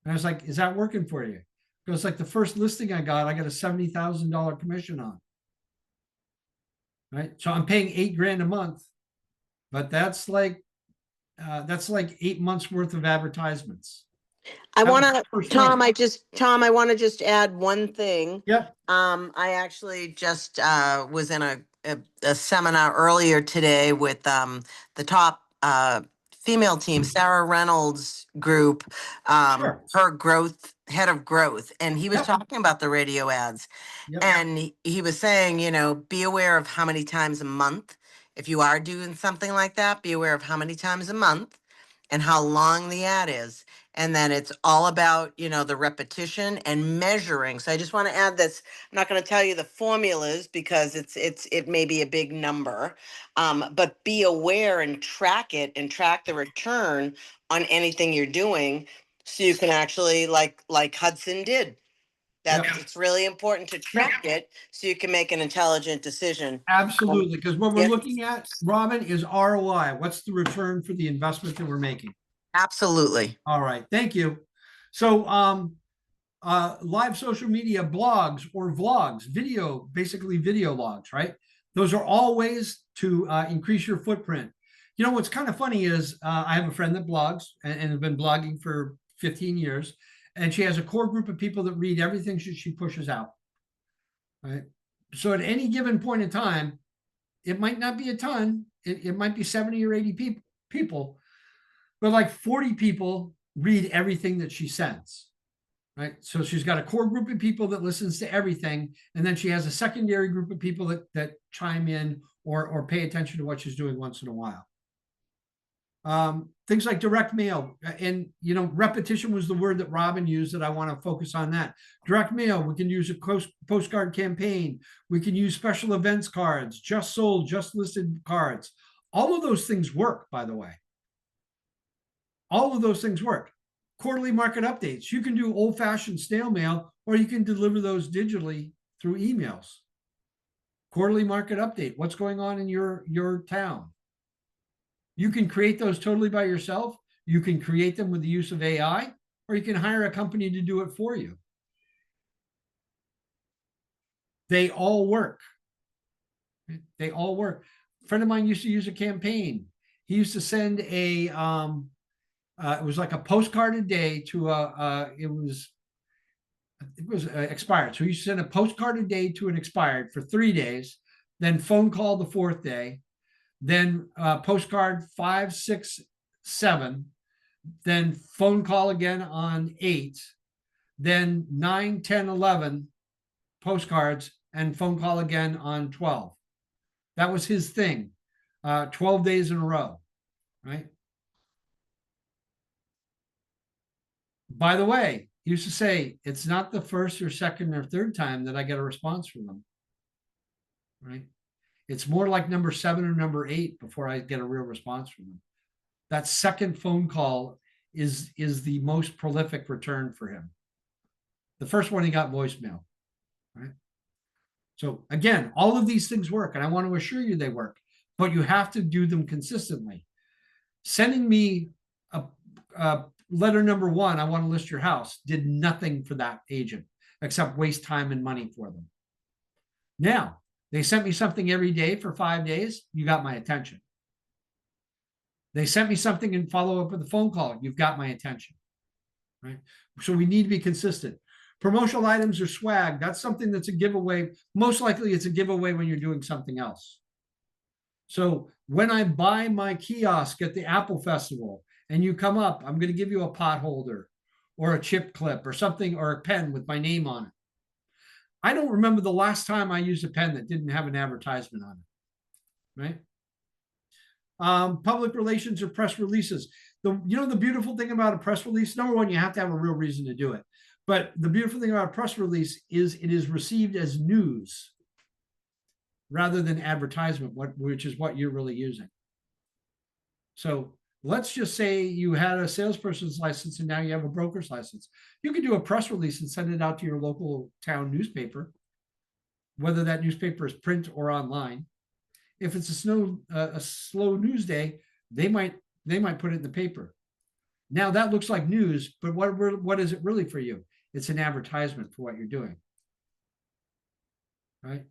And I was like, is that working for you? Because like the first listing I got a $70,000 commission on. Right. So I'm paying $8,000 a month, but that's like 8 months worth of advertisements. I want to, Tom, I want to just add one thing. Yep. I actually just was in a seminar earlier today with the top female team, Sarah Reynolds group, Sure. her head of growth. And he was Yep. talking about the radio ads. Yep. And he was saying, be aware of how many times a month, if you are doing something like that, be aware of how many times a month and how long the ad is. And then it's all about, the repetition and measuring. So I just want to add this. I'm not going to tell you the formulas because it may be a big number, but be aware and track it and track the return on anything you're doing, so you can actually like Hudson did. It's really important to track it so you can make an intelligent decision. Absolutely, because what we're Yes. looking at, Robin, is ROI. What's the return for the investment that we're making? Absolutely. All right, thank you. So live social media, blogs or vlogs, basically video logs, right? Those are all ways to increase your footprint. What's kind of funny is I have a friend that blogs and has been blogging for 15 years. And she has a core group of people that read everything she pushes out, right? So at any given point in time, it might not be a ton. It might be 70 or 80 people, but like 40 people read everything that she sends, right? So she's got a core group of people that listens to everything. And then she has a secondary group of people that chime in or pay attention to what she's doing once in a while. Things like direct mail, and repetition was the word that Robin used, that I want to focus on that. Direct mail, we can use a postcard campaign. We can use special events cards, just sold, just listed cards. All of those things work, by the way. All of those things work. Quarterly market updates. You can do old-fashioned snail mail, or you can deliver those digitally through emails. Quarterly market update. What's going on in your town? You can create those totally by yourself. You can create them with the use of AI, or you can hire a company to do it for you. They all work. They all work. A friend of mine used to use a campaign. He used to send a, it was like a postcard a day to it was expired. So you send a postcard a day to an expired for 3 days, then phone call the 4th day, then postcard 5, 6, 7, then phone call again on 8, then 9, 10, 11 postcards, and phone call again on 12. That was his thing, 12 days in a row, right? By the way, he used to say, it's not the first or second or third time that I get a response from them, right? It's more like number 7 or number 8 before I get a real response from them. That second phone call is the most prolific return for him. The first one, he got voicemail, right? So again, all of these things work, and I want to assure you they work, but you have to do them consistently. Sending me a letter number 1, I want to list your house, did nothing for that agent except waste time and money for them. Now, they sent me something every day for 5 days, you got my attention. They sent me something and follow up with a phone call, you've got my attention, right? So we need to be consistent. Promotional items or swag, that's something that's a giveaway. Most likely it's a giveaway when you're doing something else. So when I buy my kiosk at the Apple Festival and you come up, I'm going to give you a pot holder or a chip clip or something, or a pen with my name on it. I don't remember the last time I used a pen that didn't have an advertisement on it, right? Public relations or press releases. The beautiful thing about a press release, number one, you have to have a real reason to do it. But the beautiful thing about a press release is it is received as news rather than advertisement, which is what you're really using. So let's just say you had a salesperson's license and now you have a broker's license. You can do a press release and send it out to your local town newspaper, whether that newspaper is print or online. If it's a slow news day, they might put it in the paper. Now that looks like news, but what is it really for you? It's an advertisement for what you're doing, right?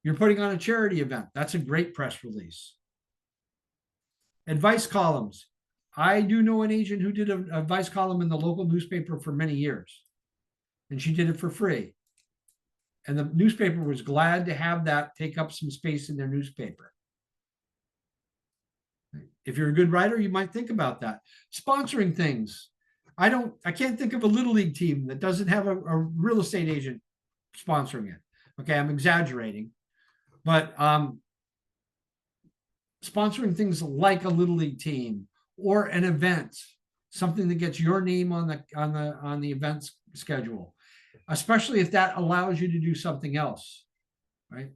You're putting on a charity event. That's a great press release. Advice columns. I do know an agent who did an advice column in the local newspaper for many years, and she did it for free. And the newspaper was glad to have that take up some space in their newspaper. If you're a good writer, you might think about that. Sponsoring things. I can't think of a little league team that doesn't have a real estate agent sponsoring it. Okay, I'm exaggerating, but sponsoring things like a little league team or an event, something that gets your name on the events schedule, especially if that allows you to do something else, right?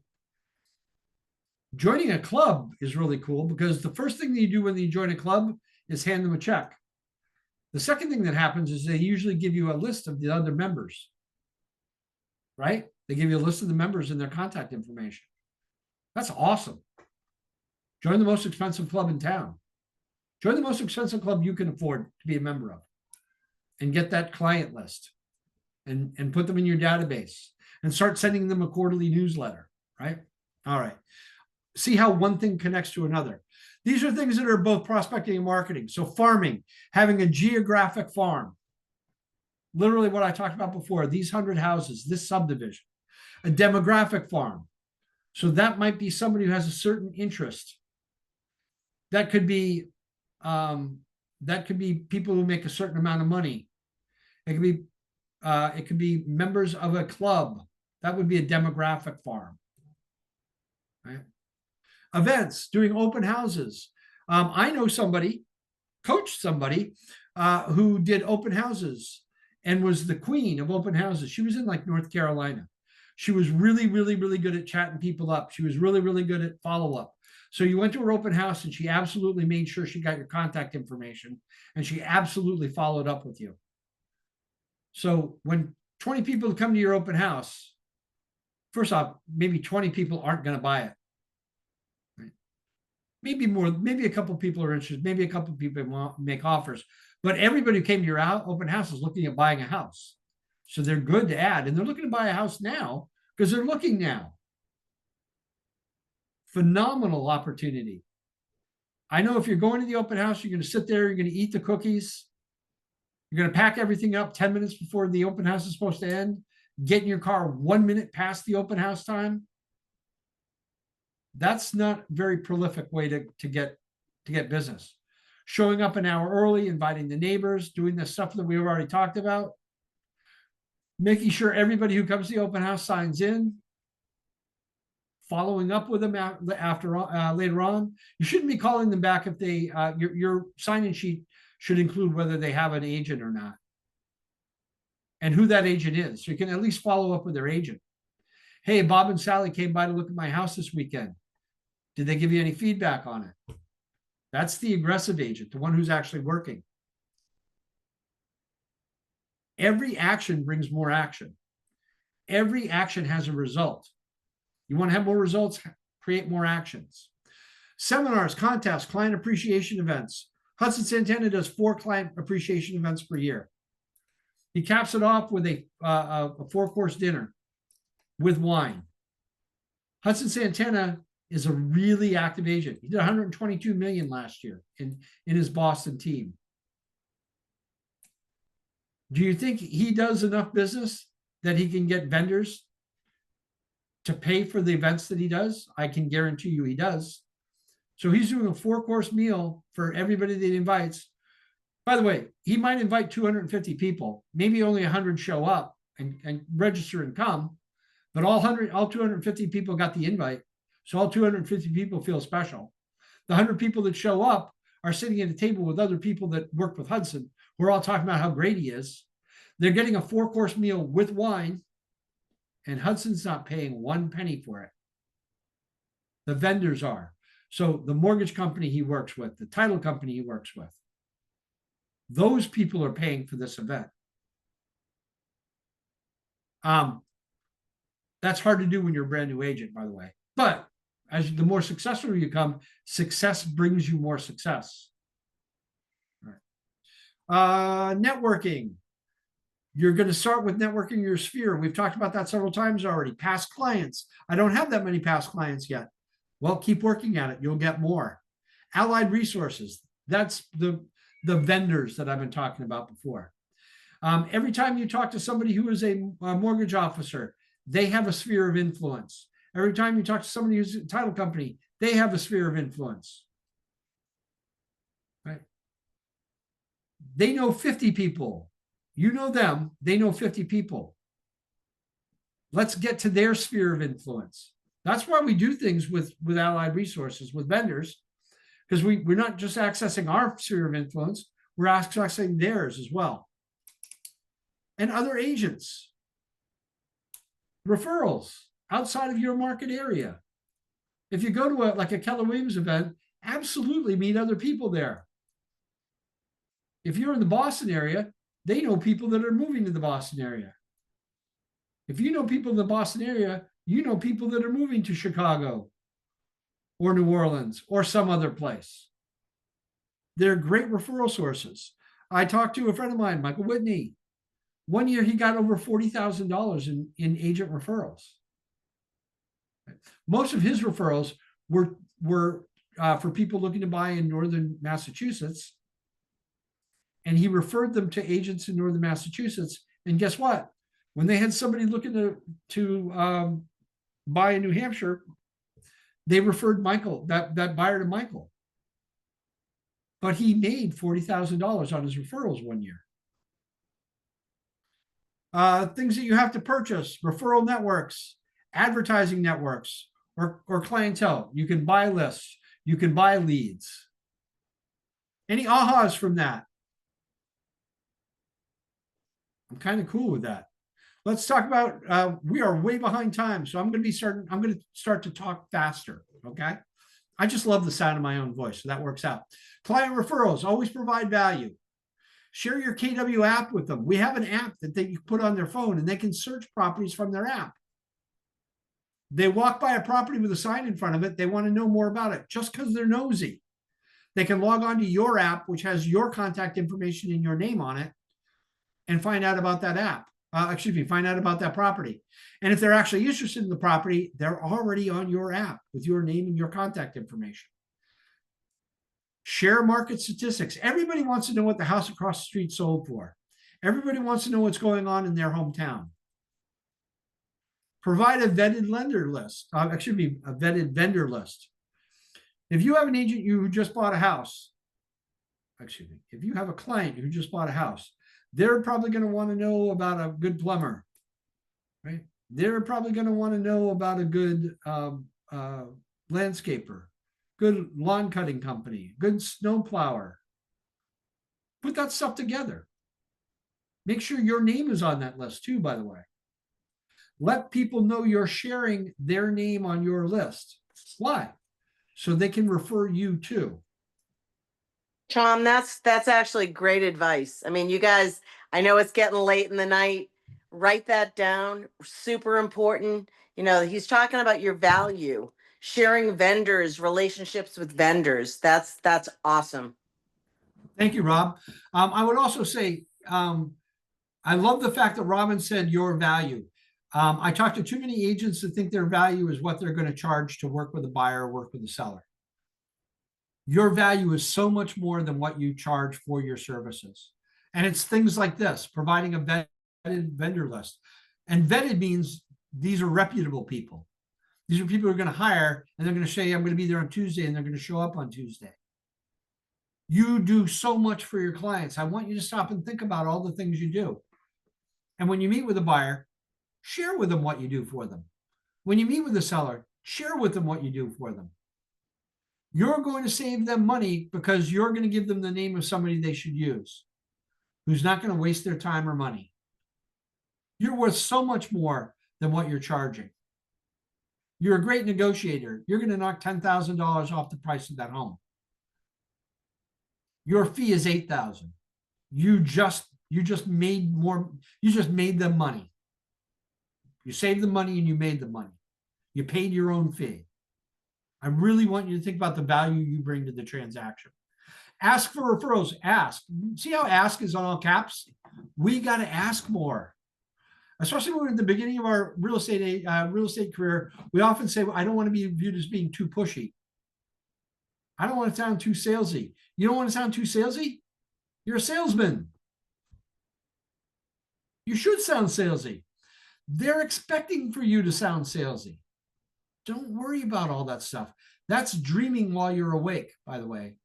Joining a club is really cool because the first thing that you do when you join a club is hand them a check. The second thing that happens is they usually give you a list of the other members, right? They give you a list of the members and their contact information. That's awesome. Join the most expensive club in town. Join the most expensive club you can afford to be a member of and get that client list and put them in your database and start sending them a quarterly newsletter, right? All right. See how one thing connects to another. These are things that are both prospecting and marketing. So farming, having a geographic farm, literally what I talked about before, these 100 houses, this subdivision, a demographic farm. So that might be somebody who has a certain interest. That could be people who make a certain amount of money. It could be members of a club. That would be a demographic farm, right? Events, doing open houses. I know somebody coached somebody who did open houses and was the queen of open houses. She was in like North Carolina. She was really, really, really good at chatting people up. She was really, really good at follow up. So you went to her open house and she absolutely made sure she got your contact information and she absolutely followed up with you. So when 20 people come to your open house, first off, maybe 20 people aren't going to buy it. Right? Maybe more, maybe a couple people are interested. Maybe a couple people want to make offers. But everybody who came to your open house is looking at buying a house. So they're good to add. And they're looking to buy a house now because they're looking now. Phenomenal opportunity. I know if you're going to the open house, you're going to sit there, you're going to eat the cookies. You're going to pack everything up 10 minutes before the open house is supposed to end. Get in your car 1 minute past the open house time. That's not a very prolific way to get business. Showing up an hour early, inviting the neighbors, doing the stuff that we've already talked about. Making sure everybody who comes to the open house signs in. Following up with them after later on. You shouldn't be calling them back if they your sign-in sheet should include whether they have an agent or not and who that agent is. So you can at least follow up with their agent. Hey, Bob and Sally came by to look at my house this weekend. Did they give you any feedback on it? That's the aggressive agent, the one who's actually working. Every action brings more action. Every action has a result. You want to have more results, create more actions. Seminars, contests, client appreciation events. Hudson Santana does 4 client appreciation events per year. He caps it off with a 4-course dinner with wine. Hudson Santana is a really active agent. He did 122 million last year in his Boston team. Do you think he does enough business that he can get vendors to pay for the events that he does? I can guarantee you he does. So he's doing a 4-course meal for everybody that he invites. By the way, he might invite 250 people. Maybe only 100 show up and register and come, but all 250 people got the invite. So all 250 people feel special. The 100 people that show up are sitting at a table with other people that work with Hudson. We're all talking about how great he is. They're getting a 4-course meal with wine, and Hudson's not paying 1 penny for it. The vendors are. So the mortgage company he works with, the title company he works with, those people are paying for this event. That's hard to do when you're a brand new agent, by the way. But as the more successful you become, success brings you more success. All right. Networking. You're going to start with networking your sphere. We've talked about that several times already. Past clients. I don't have that many past clients yet. Well, keep working at it. You'll get more. Allied resources. That's the vendors that I've been talking about before. Every time you talk to somebody who is a mortgage officer, they have a sphere of influence. Every time you talk to somebody who's a title company, they have a sphere of influence. Right? They know 50 people. You know them, they know 50 people. Let's get to their sphere of influence. That's why we do things with allied resources, with vendors, because we're not just accessing our sphere of influence, we're accessing theirs as well. And other agents. Referrals outside of your market area. If you go to like a Keller Williams event, absolutely meet other people there. If you're in the Boston area, they know people that are moving to the Boston area. If you know people in the Boston area, you know people that are moving to Chicago or New Orleans or some other place. They're great referral sources. I talked to a friend of mine, Michael Whitney. One year he got over $40,000 in agent referrals. Most of his referrals were for people looking to buy in northern Massachusetts. And he referred them to agents in northern Massachusetts. And guess what? When they had somebody looking to buy in New Hampshire, they referred Michael, that buyer to Michael. But he made $40,000 on his referrals one year. Things that you have to purchase, referral networks, advertising networks, or clientele. You can buy lists, you can buy leads. Any ahas from that? I'm kind of cool with that. Let's talk about, we are way behind time. So I'm going to start to talk faster. Okay. I just love the sound of my own voice. So that works out. Client referrals always provide value. Share your KW app with them. We have an app that they put on their phone and they can search properties from their app. They walk by a property with a sign in front of it. They want to know more about it just because they're nosy. They can log on to your app, which has your contact information and your name on it, and find out about that app. Find out about that property. And if they're actually interested in the property, they're already on your app with your name and your contact information. Share market statistics. Everybody wants to know what the house across the street sold for. Everybody wants to know what's going on in their hometown. Provide a vetted lender list. A vetted vendor list. If you have an agent who just bought a house, if you have a client who just bought a house, they're probably going to want to know about a good plumber, right? They're probably going to want to know about a good landscaper, good lawn cutting company, good snow plower. Put that stuff together. Make sure your name is on that list too, by the way. Let people know you're sharing their name on your list. Why? So they can refer you too. Tom, that's actually great advice. I mean, you guys, I know it's getting late in the night. Write that down. Super important. You know, he's talking about your value, sharing vendors, relationships with vendors. That's awesome. Thank you, Rob. I would also say, I love the fact that Robin said your value. I talk to too many agents that think their value is what they're going to charge to work with a buyer, work with a seller. Your value is so much more than what you charge for your services. And it's things like this, providing a vetted vendor list. And vetted means these are reputable people. These are people who are going to hire, and they're going to say, I'm going to be there on Tuesday, and they're going to show up on Tuesday. You do so much for your clients. I want you to stop and think about all the things you do. And when you meet with a buyer, share with them what you do for them. When you meet with a seller, share with them what you do for them. You're going to save them money because you're going to give them the name of somebody they should use, who's not going to waste their time or money. You're worth so much more than what you're charging. You're a great negotiator. You're going to knock $10,000 off the price of that home. Your fee is $8,000. You just made more. You just made them money. You saved the money and you made the money. You paid your own fee. I really want you to think about the value you bring to the transaction. Ask for referrals. Ask. See how ask is on all caps? We got to ask more. Especially when we're at the beginning of our real estate career, we often say, well, I don't want to be viewed as being too pushy. I don't want to sound too salesy. You don't want to sound too salesy? You're a salesman. You should sound salesy. They're expecting for you to sound salesy. Don't worry about all that stuff. That's dreaming while you're awake, by the way.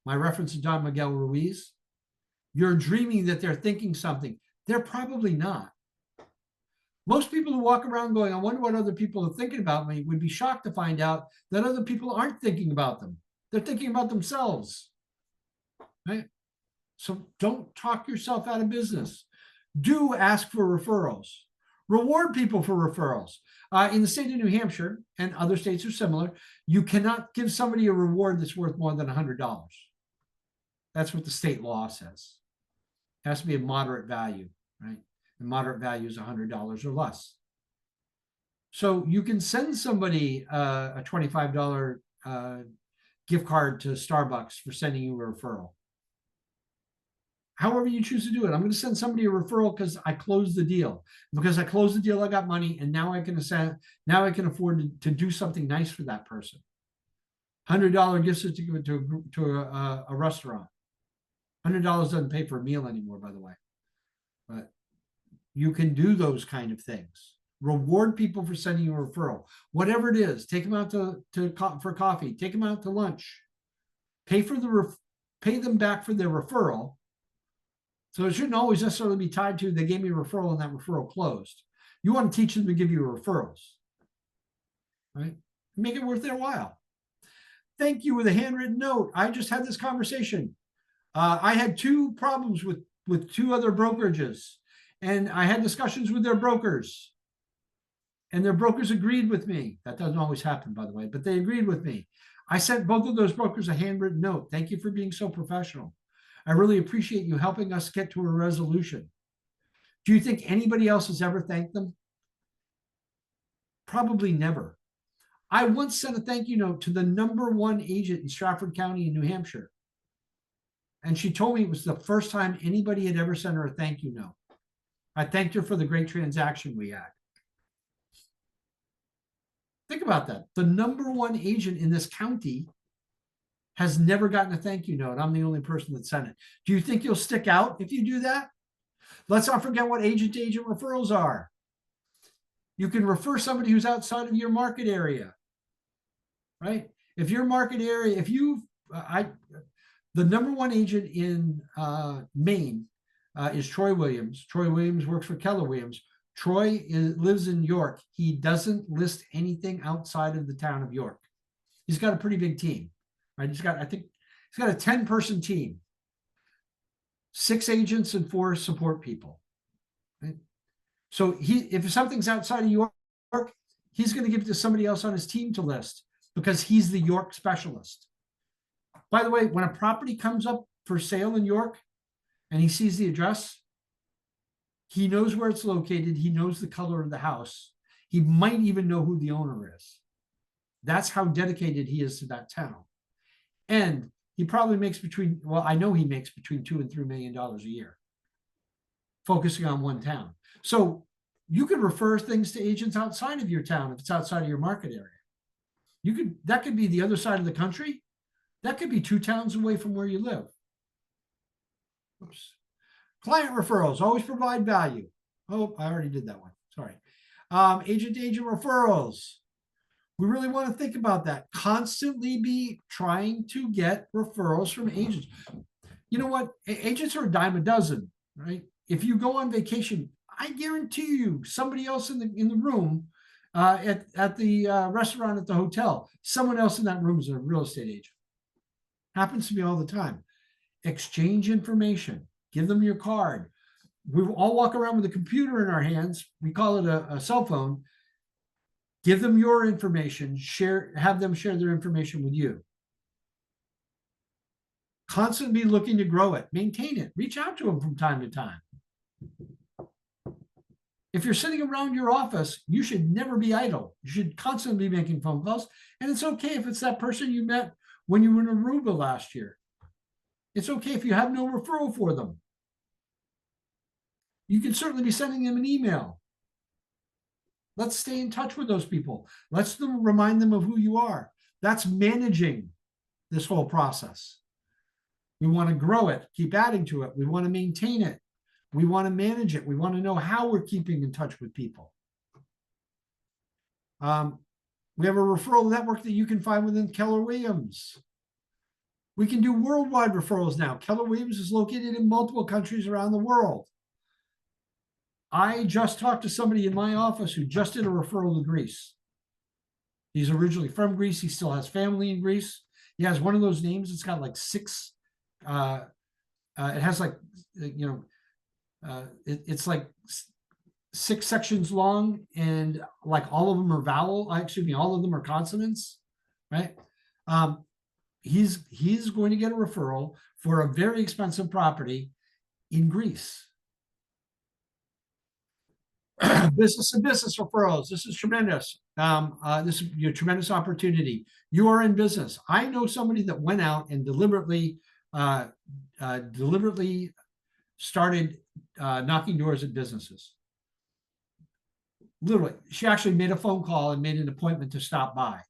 My reference to Don Miguel Ruiz. You're dreaming that they're thinking something. They're probably not. Most people who walk around going, I wonder what other people are thinking about me, would be shocked to find out that other people aren't thinking about them. They're thinking about themselves. Right? So don't talk yourself out of business. Do ask for referrals. Reward people for referrals. In the state of New Hampshire, and other states are similar, you cannot give somebody a reward that's worth more than $100. That's what the state law says. It has to be a moderate value, right? And moderate value is $100 or less. So you can send somebody a $25 gift card to Starbucks for sending you a referral. However you choose to do it. I'm going to send somebody a referral because I closed the deal. Because I closed the deal, I got money, and now I can afford to do something nice for that person. $100 gift certificate to a restaurant. $100 doesn't pay for a meal anymore, by the way. But you can do those kind of things. Reward people for sending you a referral. Whatever it is, take them out for coffee. Take them out to lunch. Pay them back for their referral. So it shouldn't always necessarily be tied to they gave me a referral and that referral closed. You want to teach them to give you referrals, right? Make it worth their while. Thank you with a handwritten note. I just had this conversation. I had two problems with two other brokerages, and I had discussions with their brokers. And their brokers agreed with me. That doesn't always happen, by the way, but they agreed with me. I sent both of those brokers a handwritten note. Thank you for being so professional. I really appreciate you helping us get to a resolution. Do you think anybody else has ever thanked them? Probably never. I once sent a thank you note to the #1 agent in Stratford County in New Hampshire. And she told me it was the first time anybody had ever sent her a thank you note. I thanked her for the great transaction we had. Think about that. The #1 agent in this county has never gotten a thank you note. I'm the only person that sent it. Do you think you'll stick out if you do that? Let's not forget what agent-to-agent referrals are. You can refer somebody who's outside of your market area, right? If your market area, if you, the #1 agent in Maine is Troy Williams. Troy Williams works for Keller Williams. Troy lives in York. He doesn't list anything outside of the town of York. He's got a pretty big team, right? I think he's got a 10-person team, 6 agents and 4 support people. Right? So if something's outside of York, he's going to give it to somebody else on his team to list because he's the York specialist. By the way, when a property comes up for sale in York and he sees the address, he knows where it's located. He knows the color of the house. He might even know who the owner is. That's how dedicated he is to that town. And he probably makes I know he makes between $2 and $3 million a year, focusing on one town. So you could refer things to agents outside of your town if it's outside of your market area. That could be the other side of the country. That could be 2 towns away from where you live. Oops. Client referrals always provide value. Oh, I already did that one. Sorry. Agent-to-agent referrals. We really want to think about that. Constantly be trying to get referrals from agents. You know what? Agents are a dime a dozen, right? If you go on vacation, I guarantee you somebody else in the room at the restaurant at the hotel, someone else in that room is a real estate agent. Happens to me all the time. Exchange information. Give them your card. We all walk around with a computer in our hands. We call it a cell phone. Give them your information. Have them share their information with you. Constantly looking to grow it. Maintain it. Reach out to them from time to time. If you're sitting around your office, you should never be idle. You should constantly be making phone calls. And it's okay if it's that person you met when you were in Aruba last year. It's okay if you have no referral for them. You can certainly be sending them an email. Let's stay in touch with those people. Let's remind them of who you are. That's managing this whole process. We want to grow it, keep adding to it. We want to maintain it. We want to manage it. We want to know how we're keeping in touch with people. We have a referral network that you can find within Keller Williams. We can do worldwide referrals now. Keller Williams is located in multiple countries around the world. I just talked to somebody in my office who just did a referral to Greece. He's originally from Greece. He still has family in Greece. He has one of those names. It's got like 6. It has like, it's like 6 sections long, and like all of them are all of them are consonants, right? He's going to get a referral for a very expensive property in Greece. Business to business referrals. This is tremendous. This is your tremendous opportunity. You are in business. I know somebody that went out and deliberately started knocking doors at businesses. Literally, she actually made a phone call and made an appointment to stop by.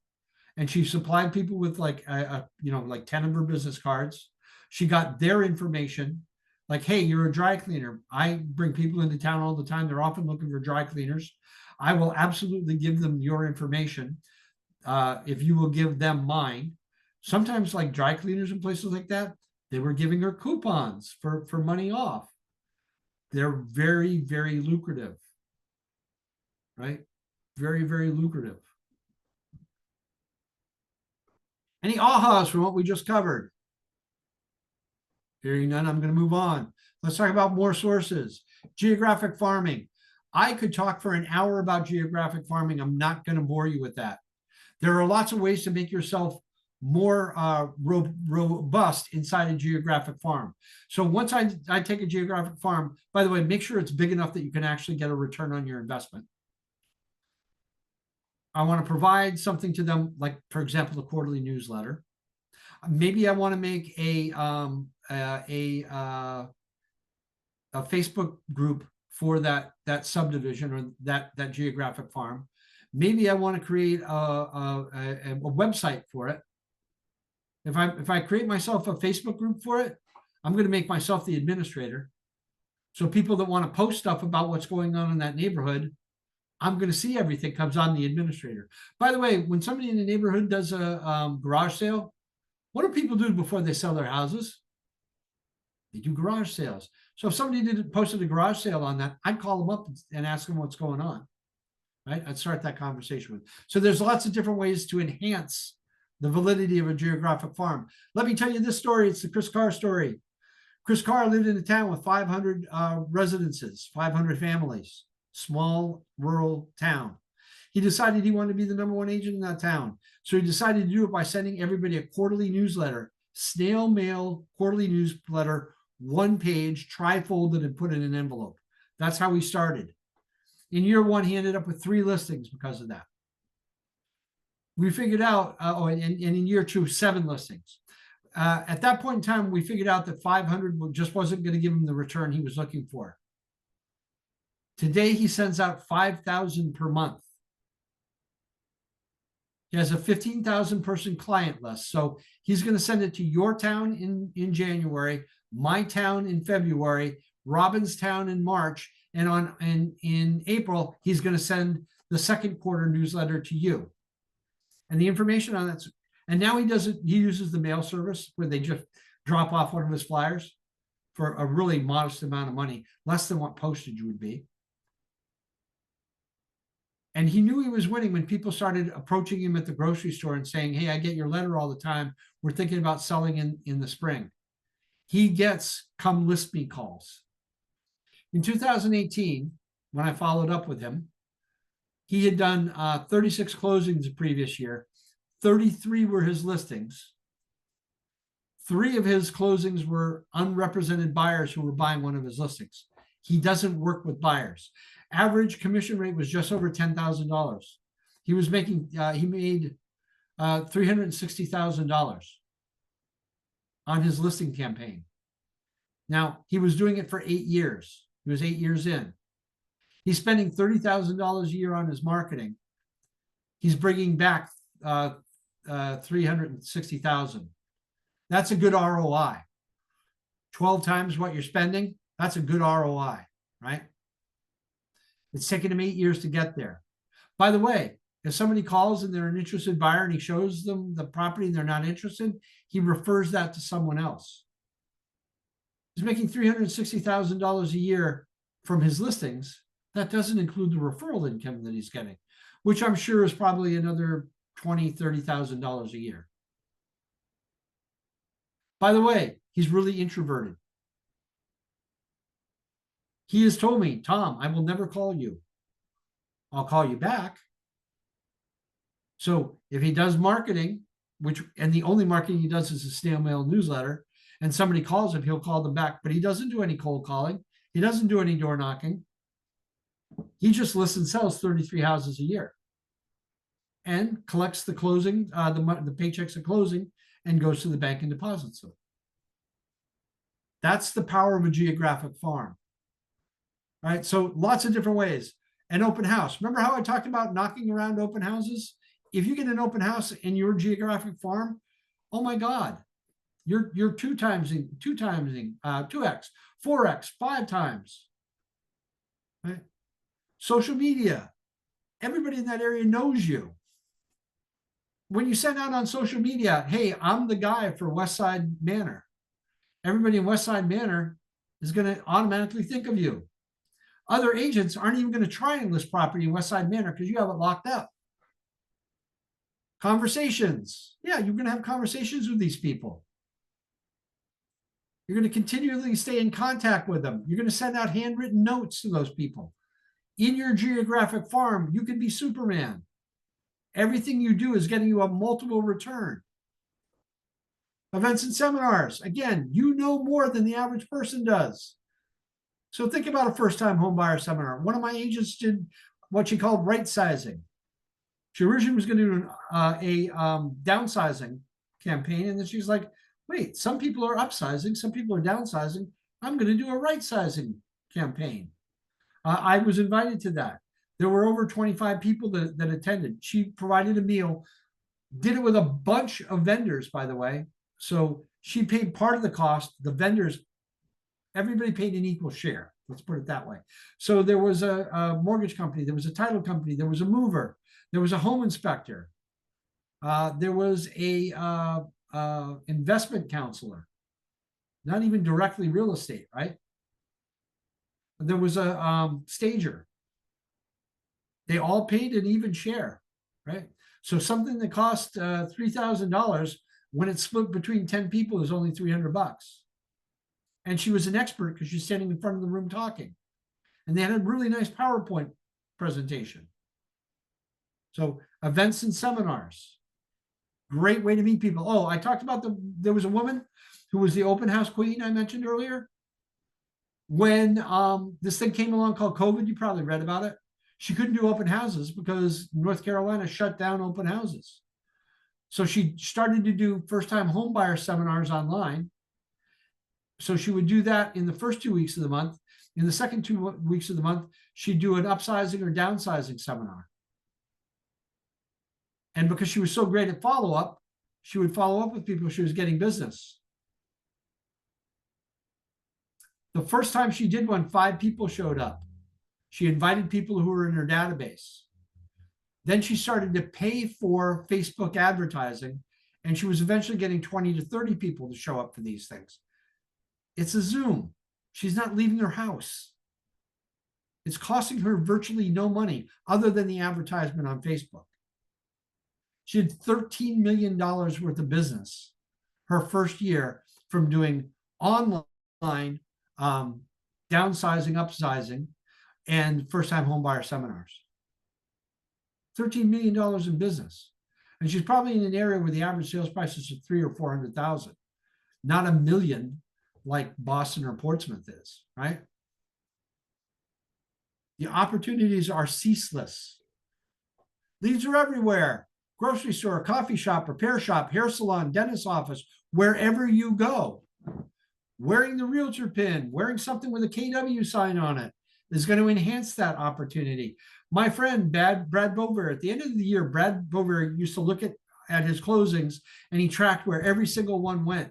And she supplied people with like 10 of her business cards. She got their information. Like, hey, you're a dry cleaner. I bring people into town all the time. They're often looking for dry cleaners. I will absolutely give them your information if you will give them mine. Sometimes like dry cleaners and places like that, they were giving her coupons for money off. They're very, very lucrative, right? Very, very lucrative. Any ahas from what we just covered? Hearing none, I'm going to move on. Let's talk about more sources. Geographic farming. I could talk for an hour about geographic farming. I'm not going to bore you with that. There are lots of ways to make yourself more robust inside a geographic farm. So once I take a geographic farm, by the way, make sure it's big enough that you can actually get a return on your investment. I want to provide something to them, like, for example, the quarterly newsletter. Maybe I want to make a Facebook group for that subdivision or that geographic farm. Maybe I want to create a website for it. If I create myself a Facebook group for it, I'm going to make myself the administrator. So people that want to post stuff about what's going on in that neighborhood, I'm going to see everything comes on the administrator. By the way, when somebody in the neighborhood does a garage sale, what do people do before they sell their houses? They do garage sales. So if somebody posted a garage sale on that, I'd call them up and ask them what's going on. Right? I'd start that conversation with. So there's lots of different ways to enhance the validity of a geographic farm. Let me tell you this story. It's the Chris Carr story. Chris Carr lived in a town with 500 residences, 500 families, small rural town. He decided he wanted to be the #1 agent in that town. So he decided to do it by sending everybody a quarterly newsletter, snail mail quarterly newsletter, 1 page, tri-folded and put in an envelope. That's how he started. In year 1, he ended up with 3 listings because of that. We figured out, and in year 2, 7 listings. At that point in time, we figured out that 500 just wasn't going to give him the return he was looking for. Today, he sends out 5,000 per month. He has a 15,000 person client list. So he's going to send it to your town in January, my town in February, Robin's town in March, and in April, he's going to send the second quarter newsletter to you. And the information on that, and now he uses the mail service where they just drop off one of his flyers for a really modest amount of money, less than what postage would be. And he knew he was winning when people started approaching him at the grocery store and saying, hey, I get your letter all the time. We're thinking about selling in the spring. He gets come list me calls. In 2018, when I followed up with him, he had done 36 closings the previous year. 33 were his listings. 3 of his closings were unrepresented buyers who were buying one of his listings. He doesn't work with buyers. Average commission rate was just over $10,000. He was making, he made $360,000 on his listing campaign. Now, he was doing it for 8 years. He was 8 years in. He's spending $30,000 a year on his marketing. He's bringing back $360,000. That's a good ROI. 12 times what you're spending, that's a good ROI, right? It's taken him 8 years to get there. By the way, if somebody calls and they're an interested buyer and he shows them the property and they're not interested, he refers that to someone else. He's making $360,000 a year from his listings. That doesn't include the referral income that he's getting, which I'm sure is probably another $20,000, $30,000 a year. By the way, he's really introverted. He has told me, Tom, I will never call you. I'll call you back. So if he does marketing, and the only marketing he does is a snail mail newsletter, and somebody calls him, he'll call them back, but he doesn't do any cold calling. He doesn't do any door knocking. He just lists and sells 33 houses a year and collects the closing, the paychecks at closing, and goes to the bank and deposits them. That's the power of a geographic farm. All right, so lots of different ways. An open house. Remember how I talked about knocking around open houses? If you get an open house in your geographic farm, oh my God, you're 2x, 2x, 4x, 5 times. Right? Social media. Everybody in that area knows you. When you send out on social media, hey, I'm the guy for Westside Manor. Everybody in Westside Manor is going to automatically think of you. Other agents aren't even going to try and list property in Westside Manor because you have it locked up. Conversations. Yeah, you're going to have conversations with these people. You're going to continually stay in contact with them. You're going to send out handwritten notes to those people. In your geographic farm, you can be Superman. Everything you do is getting you a multiple return. Events and seminars. Again, you know more than the average person does. So think about a first-time home buyer seminar. One of my agents did what she called right sizing. She originally was going to do a downsizing campaign, and then she's like, wait, some people are upsizing, some people are downsizing. I'm going to do a right sizing campaign. I was invited to that. There were over 25 people that attended. She provided a meal, did it with a bunch of vendors, by the way. So she paid part of the cost. The vendors, everybody paid an equal share. Let's put it that way. So there was a mortgage company, there was a title company, there was a mover, there was a home inspector, there was a investment counselor, not even directly real estate, right? There was a stager. They all paid an even share, right? So something that cost $3,000 when it's split between 10 people is only $300. And she was an expert because she's standing in front of the room talking. And they had a really nice PowerPoint presentation. So events and seminars, great way to meet people. Oh, I talked about there was a woman who was the open house queen I mentioned earlier. When this thing came along called COVID, you probably read about it. She couldn't do open houses because North Carolina shut down open houses. So she started to do first-time home buyer seminars online. So she would do that in the first 2 weeks of the month. In the second 2 weeks of the month, she'd do an upsizing or downsizing seminar. And because she was so great at follow-up, she would follow up with people. She was getting business. The first time she did one, 5 people showed up. She invited people who were in her database. Then she started to pay for Facebook advertising, and she was eventually getting 20 to 30 people to show up for these things. It's a Zoom. She's not leaving her house. It's costing her virtually no money other than the advertisement on Facebook. She had $13 million worth of business her first year from doing online downsizing, upsizing, and first-time home buyer seminars. $13 million in business. And she's probably in an area where the average sales price is $300,000 or $400,000, not $1 million like Boston or Portsmouth is, right? The opportunities are ceaseless. Leads are everywhere. Grocery store, coffee shop, repair shop, hair salon, dentist office, wherever you go. Wearing the realtor pin, wearing something with a KW sign on it is going to enhance that opportunity. My friend, Brad Bover, at the end of the year, Brad Bover used to look at his closings and he tracked where every single one went.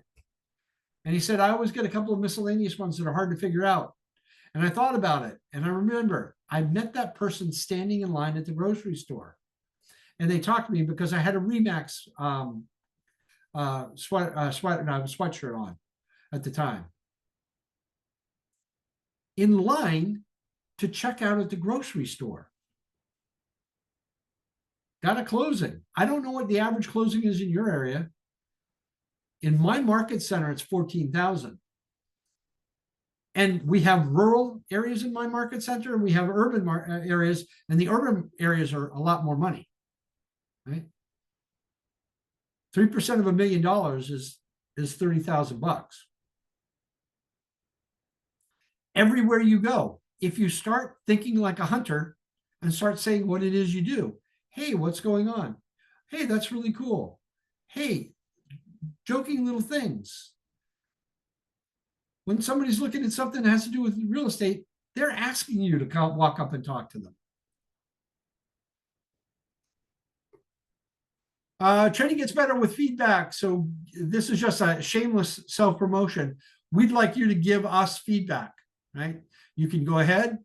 And he said, I always get a couple of miscellaneous ones that are hard to figure out. And I thought about it. And I remember I met that person standing in line at the grocery store. And they talked to me because I had a Remax sweatshirt on at the time. In line to check out at the grocery store. Got a closing. I don't know what the average closing is in your area. In my market center, it's 14,000. And we have rural areas in my market center, and we have urban areas, and the urban areas are a lot more money, right? 3% of $1 million is $30,000. Everywhere you go, if you start thinking like a hunter and start saying what it is you do, hey, what's going on? Hey, that's really cool. Hey, joking little things. When somebody's looking at something that has to do with real estate, they're asking you to walk up and talk to them. Training gets better with feedback. So this is just a shameless self-promotion. We'd like you to give us feedback, right? You can go ahead,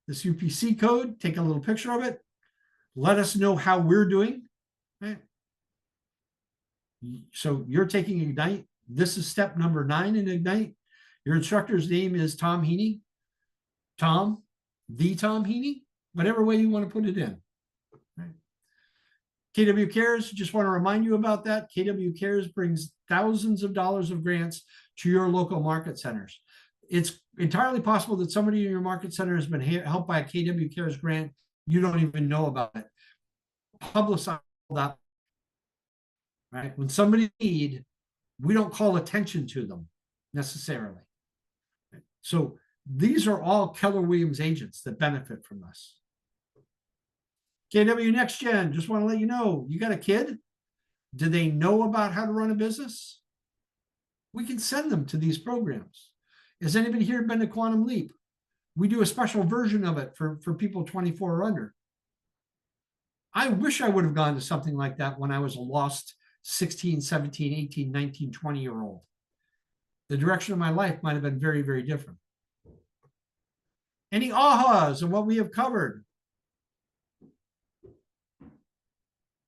this UPC code, take a little picture of it. Let us know how we're doing, right? So you're taking Ignite. This is step number 9 in Ignite. Your instructor's name is Tom Heaney. Tom Heaney, whatever way you want to put it in. Right? KW Cares, just want to remind you about that. KW Cares brings thousands of dollars of grants to your local market centers. It's entirely possible that somebody in your market center has been helped by a KW Cares grant. You don't even know about it. Publicize that, right? When somebody need, we don't call attention to them necessarily. So these are all Keller Williams agents that benefit from this. KW Next Gen, just want to let you know, you got a kid? Do they know about how to run a business? We can send them to these programs. Has anybody here been to Quantum Leap? We do a special version of it for people 24 or under. I wish I would have gone to something like that when I was a lost 16, 17, 18, 19, 20-year-old. The direction of my life might have been very, very different. Any ahas of what we have covered?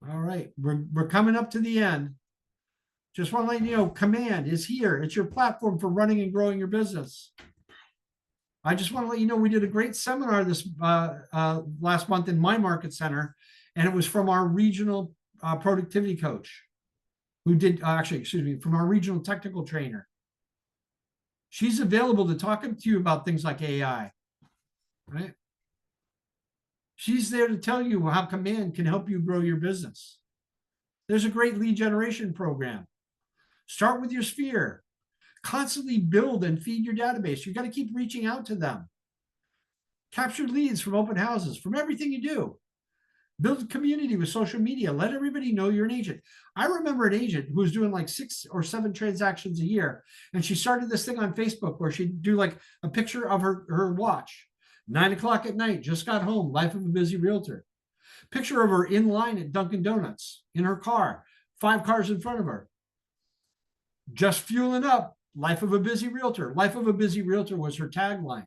All right, we're coming up to the end. Just want to let you know, Command is here. It's your platform for running and growing your business. I just want to let you know, we did a great seminar this last month in my market center, and it was from our regional productivity coach who did, from our regional technical trainer. She's available to talk to you about things like AI, right? She's there to tell you how Command can help you grow your business. There's a great lead generation program. Start with your sphere. Constantly build and feed your database. You got to keep reaching out to them. Capture leads from open houses, from everything you do. Build a community with social media. Let everybody know you're an agent. I remember an agent who was doing like 6 or 7 transactions a year. And she started this thing on Facebook where she'd do like a picture of her watch. 9 o'clock at night, just got home, life of a busy realtor. Picture of her in line at Dunkin' Donuts, in her car, 5 cars in front of her. Just fueling up, life of a busy realtor. Life of a busy realtor was her tagline.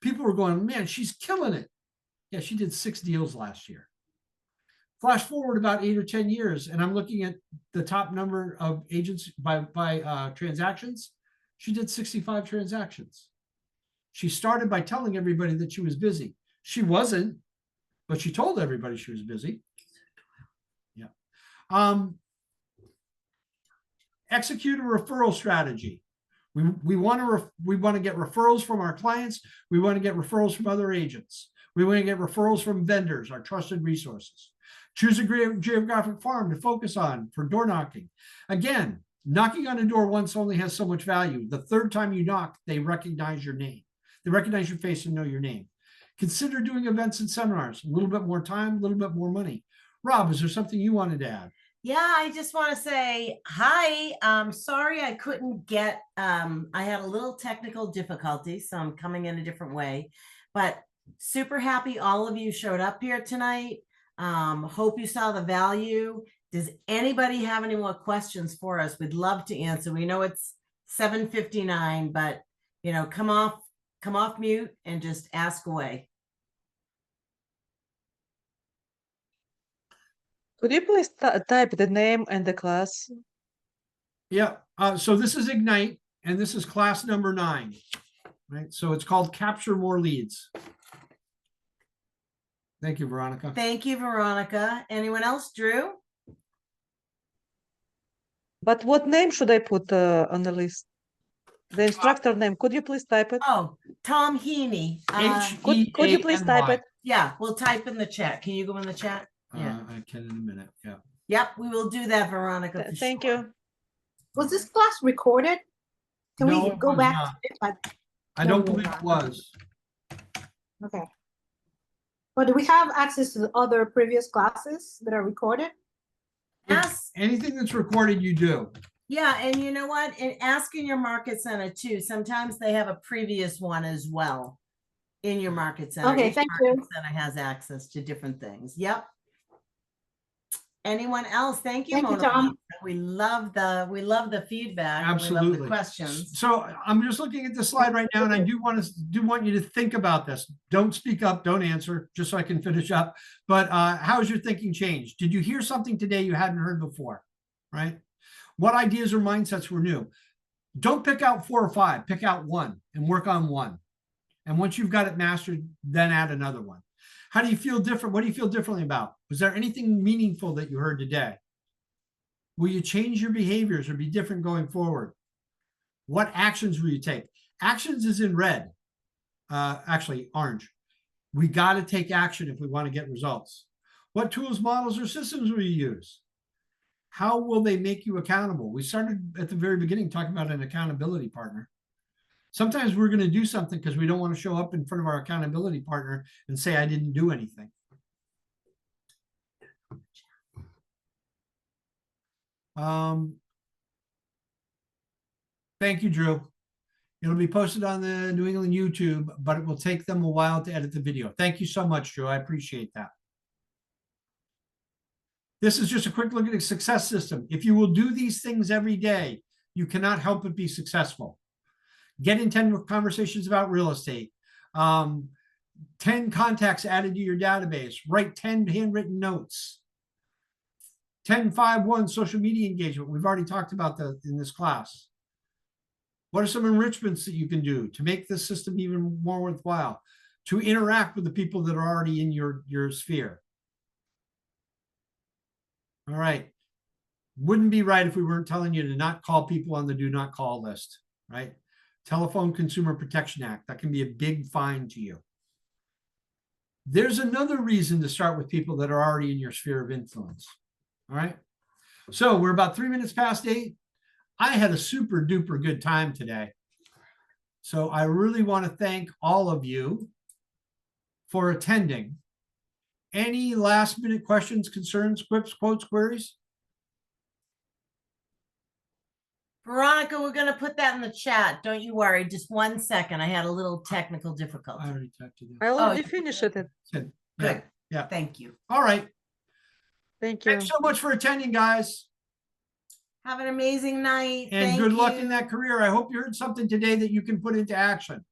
People were going, man, she's killing it. Yeah, she did 6 deals last year. Flash forward about 8 or 10 years, and I'm looking at the top number of agents by transactions. She did 65 transactions. She started by telling everybody that she was busy. She wasn't, but she told everybody she was busy. Yeah. Execute a referral strategy. We want to get referrals from our clients. We want to get referrals from other agents. We want to get referrals from vendors, our trusted resources. Choose a geographic farm to focus on for door knocking. Again, knocking on a door once only has so much value. The third time you knock, they recognize your name. They recognize your face and know your name. Consider doing events and seminars. A little bit more time, a little bit more money. Rob, is there something you wanted to add? Yeah, I just want to say hi. Sorry I couldn't get, I had a little technical difficulty, so I'm coming in a different way, but super happy all of you showed up here tonight. Hope you saw the value. Does anybody have any more questions for us? We'd love to answer. We know it's 7:59, but you know, come off mute and just ask away. Could you please type the name and the class? Yeah, so this is Ignite, and this is class number 9, right? So it's called Capture More Leads. Thank you, Veronica. Thank you, Veronica. Anyone else, Drew? But what name should I put on the list? The instructor name. Could you please type it? Oh, Tom Heaney. Could you please type it? Yeah, we'll type in the chat. Can you go in the chat? Yeah. I can in a minute. Yeah. Yep, we will do that, Veronica. for Thank sure. you. Was this class recorded? Can No, we it go was back not. to it? But, I don't believe it was. okay. But do we have access to the other previous classes that are recorded? Ask, Anything that's recorded, you do. yeah, and you know what? And ask in your market center too. Sometimes they have a previous one as well in your market center. Okay, Each thank market you. Center has access to different things. Yep. Anyone else? Thank you, Thank you, Mona Tom. Lisa. We love the feedback. and we love Absolutely. the questions. So I'm just looking at the slide right now, and I do want you to think about this. Don't speak up, don't answer, just so I can finish up. But how's your thinking changed? Did you hear something today you hadn't heard before? Right? What ideas or mindsets were new? Don't pick out 4 or 5. Pick out 1 and work on 1. And once you've got it mastered, then add another one. How do you feel different? What do you feel differently about? Was there anything meaningful that you heard today? Will you change your behaviors or be different going forward? What actions will you take? Actions is in red, actually orange. We got to take action if we want to get results. What tools, models, or systems will you use? How will they make you accountable? We started at the very beginning talking about an accountability partner. Sometimes we're going to do something because we don't want to show up in front of our accountability partner and say, I didn't do anything. Thank you, Drew. It'll be posted on the New England YouTube, but it will take them a while to edit the video. Thank you so much, Drew. I appreciate that. This is just a quick look at a success system. If you will do these things every day, you cannot help but be successful. Get in 10 conversations about real estate. 10 contacts added to your database. Write 10 handwritten notes. 10-5-1 social media engagement. We've already talked about that in this class. What are some enrichments that you can do to make this system even more worthwhile? To interact with the people that are already in your sphere. All right. Wouldn't be right if we weren't telling you to not call people on the do not call list, right? Telephone Consumer Protection Act, that can be a big fine to you. There's another reason to start with people that are already in your sphere of influence. All right. So we're about 3 minutes past 8. I had a super duper good time today. So I really want to thank all of you for attending. Any last minute questions, concerns, quips, quotes, queries? Veronica, we're going to put that in the chat. Don't you worry. Just 1 second. I had a little technical I difficulty. already talked to them. I already you- finished it. Said, Good. Yeah. Thank you. All right. Thank you. Thanks so much for attending, guys. Have an amazing night. And Thank good luck in you. that career. I hope you heard something today that you can put into action.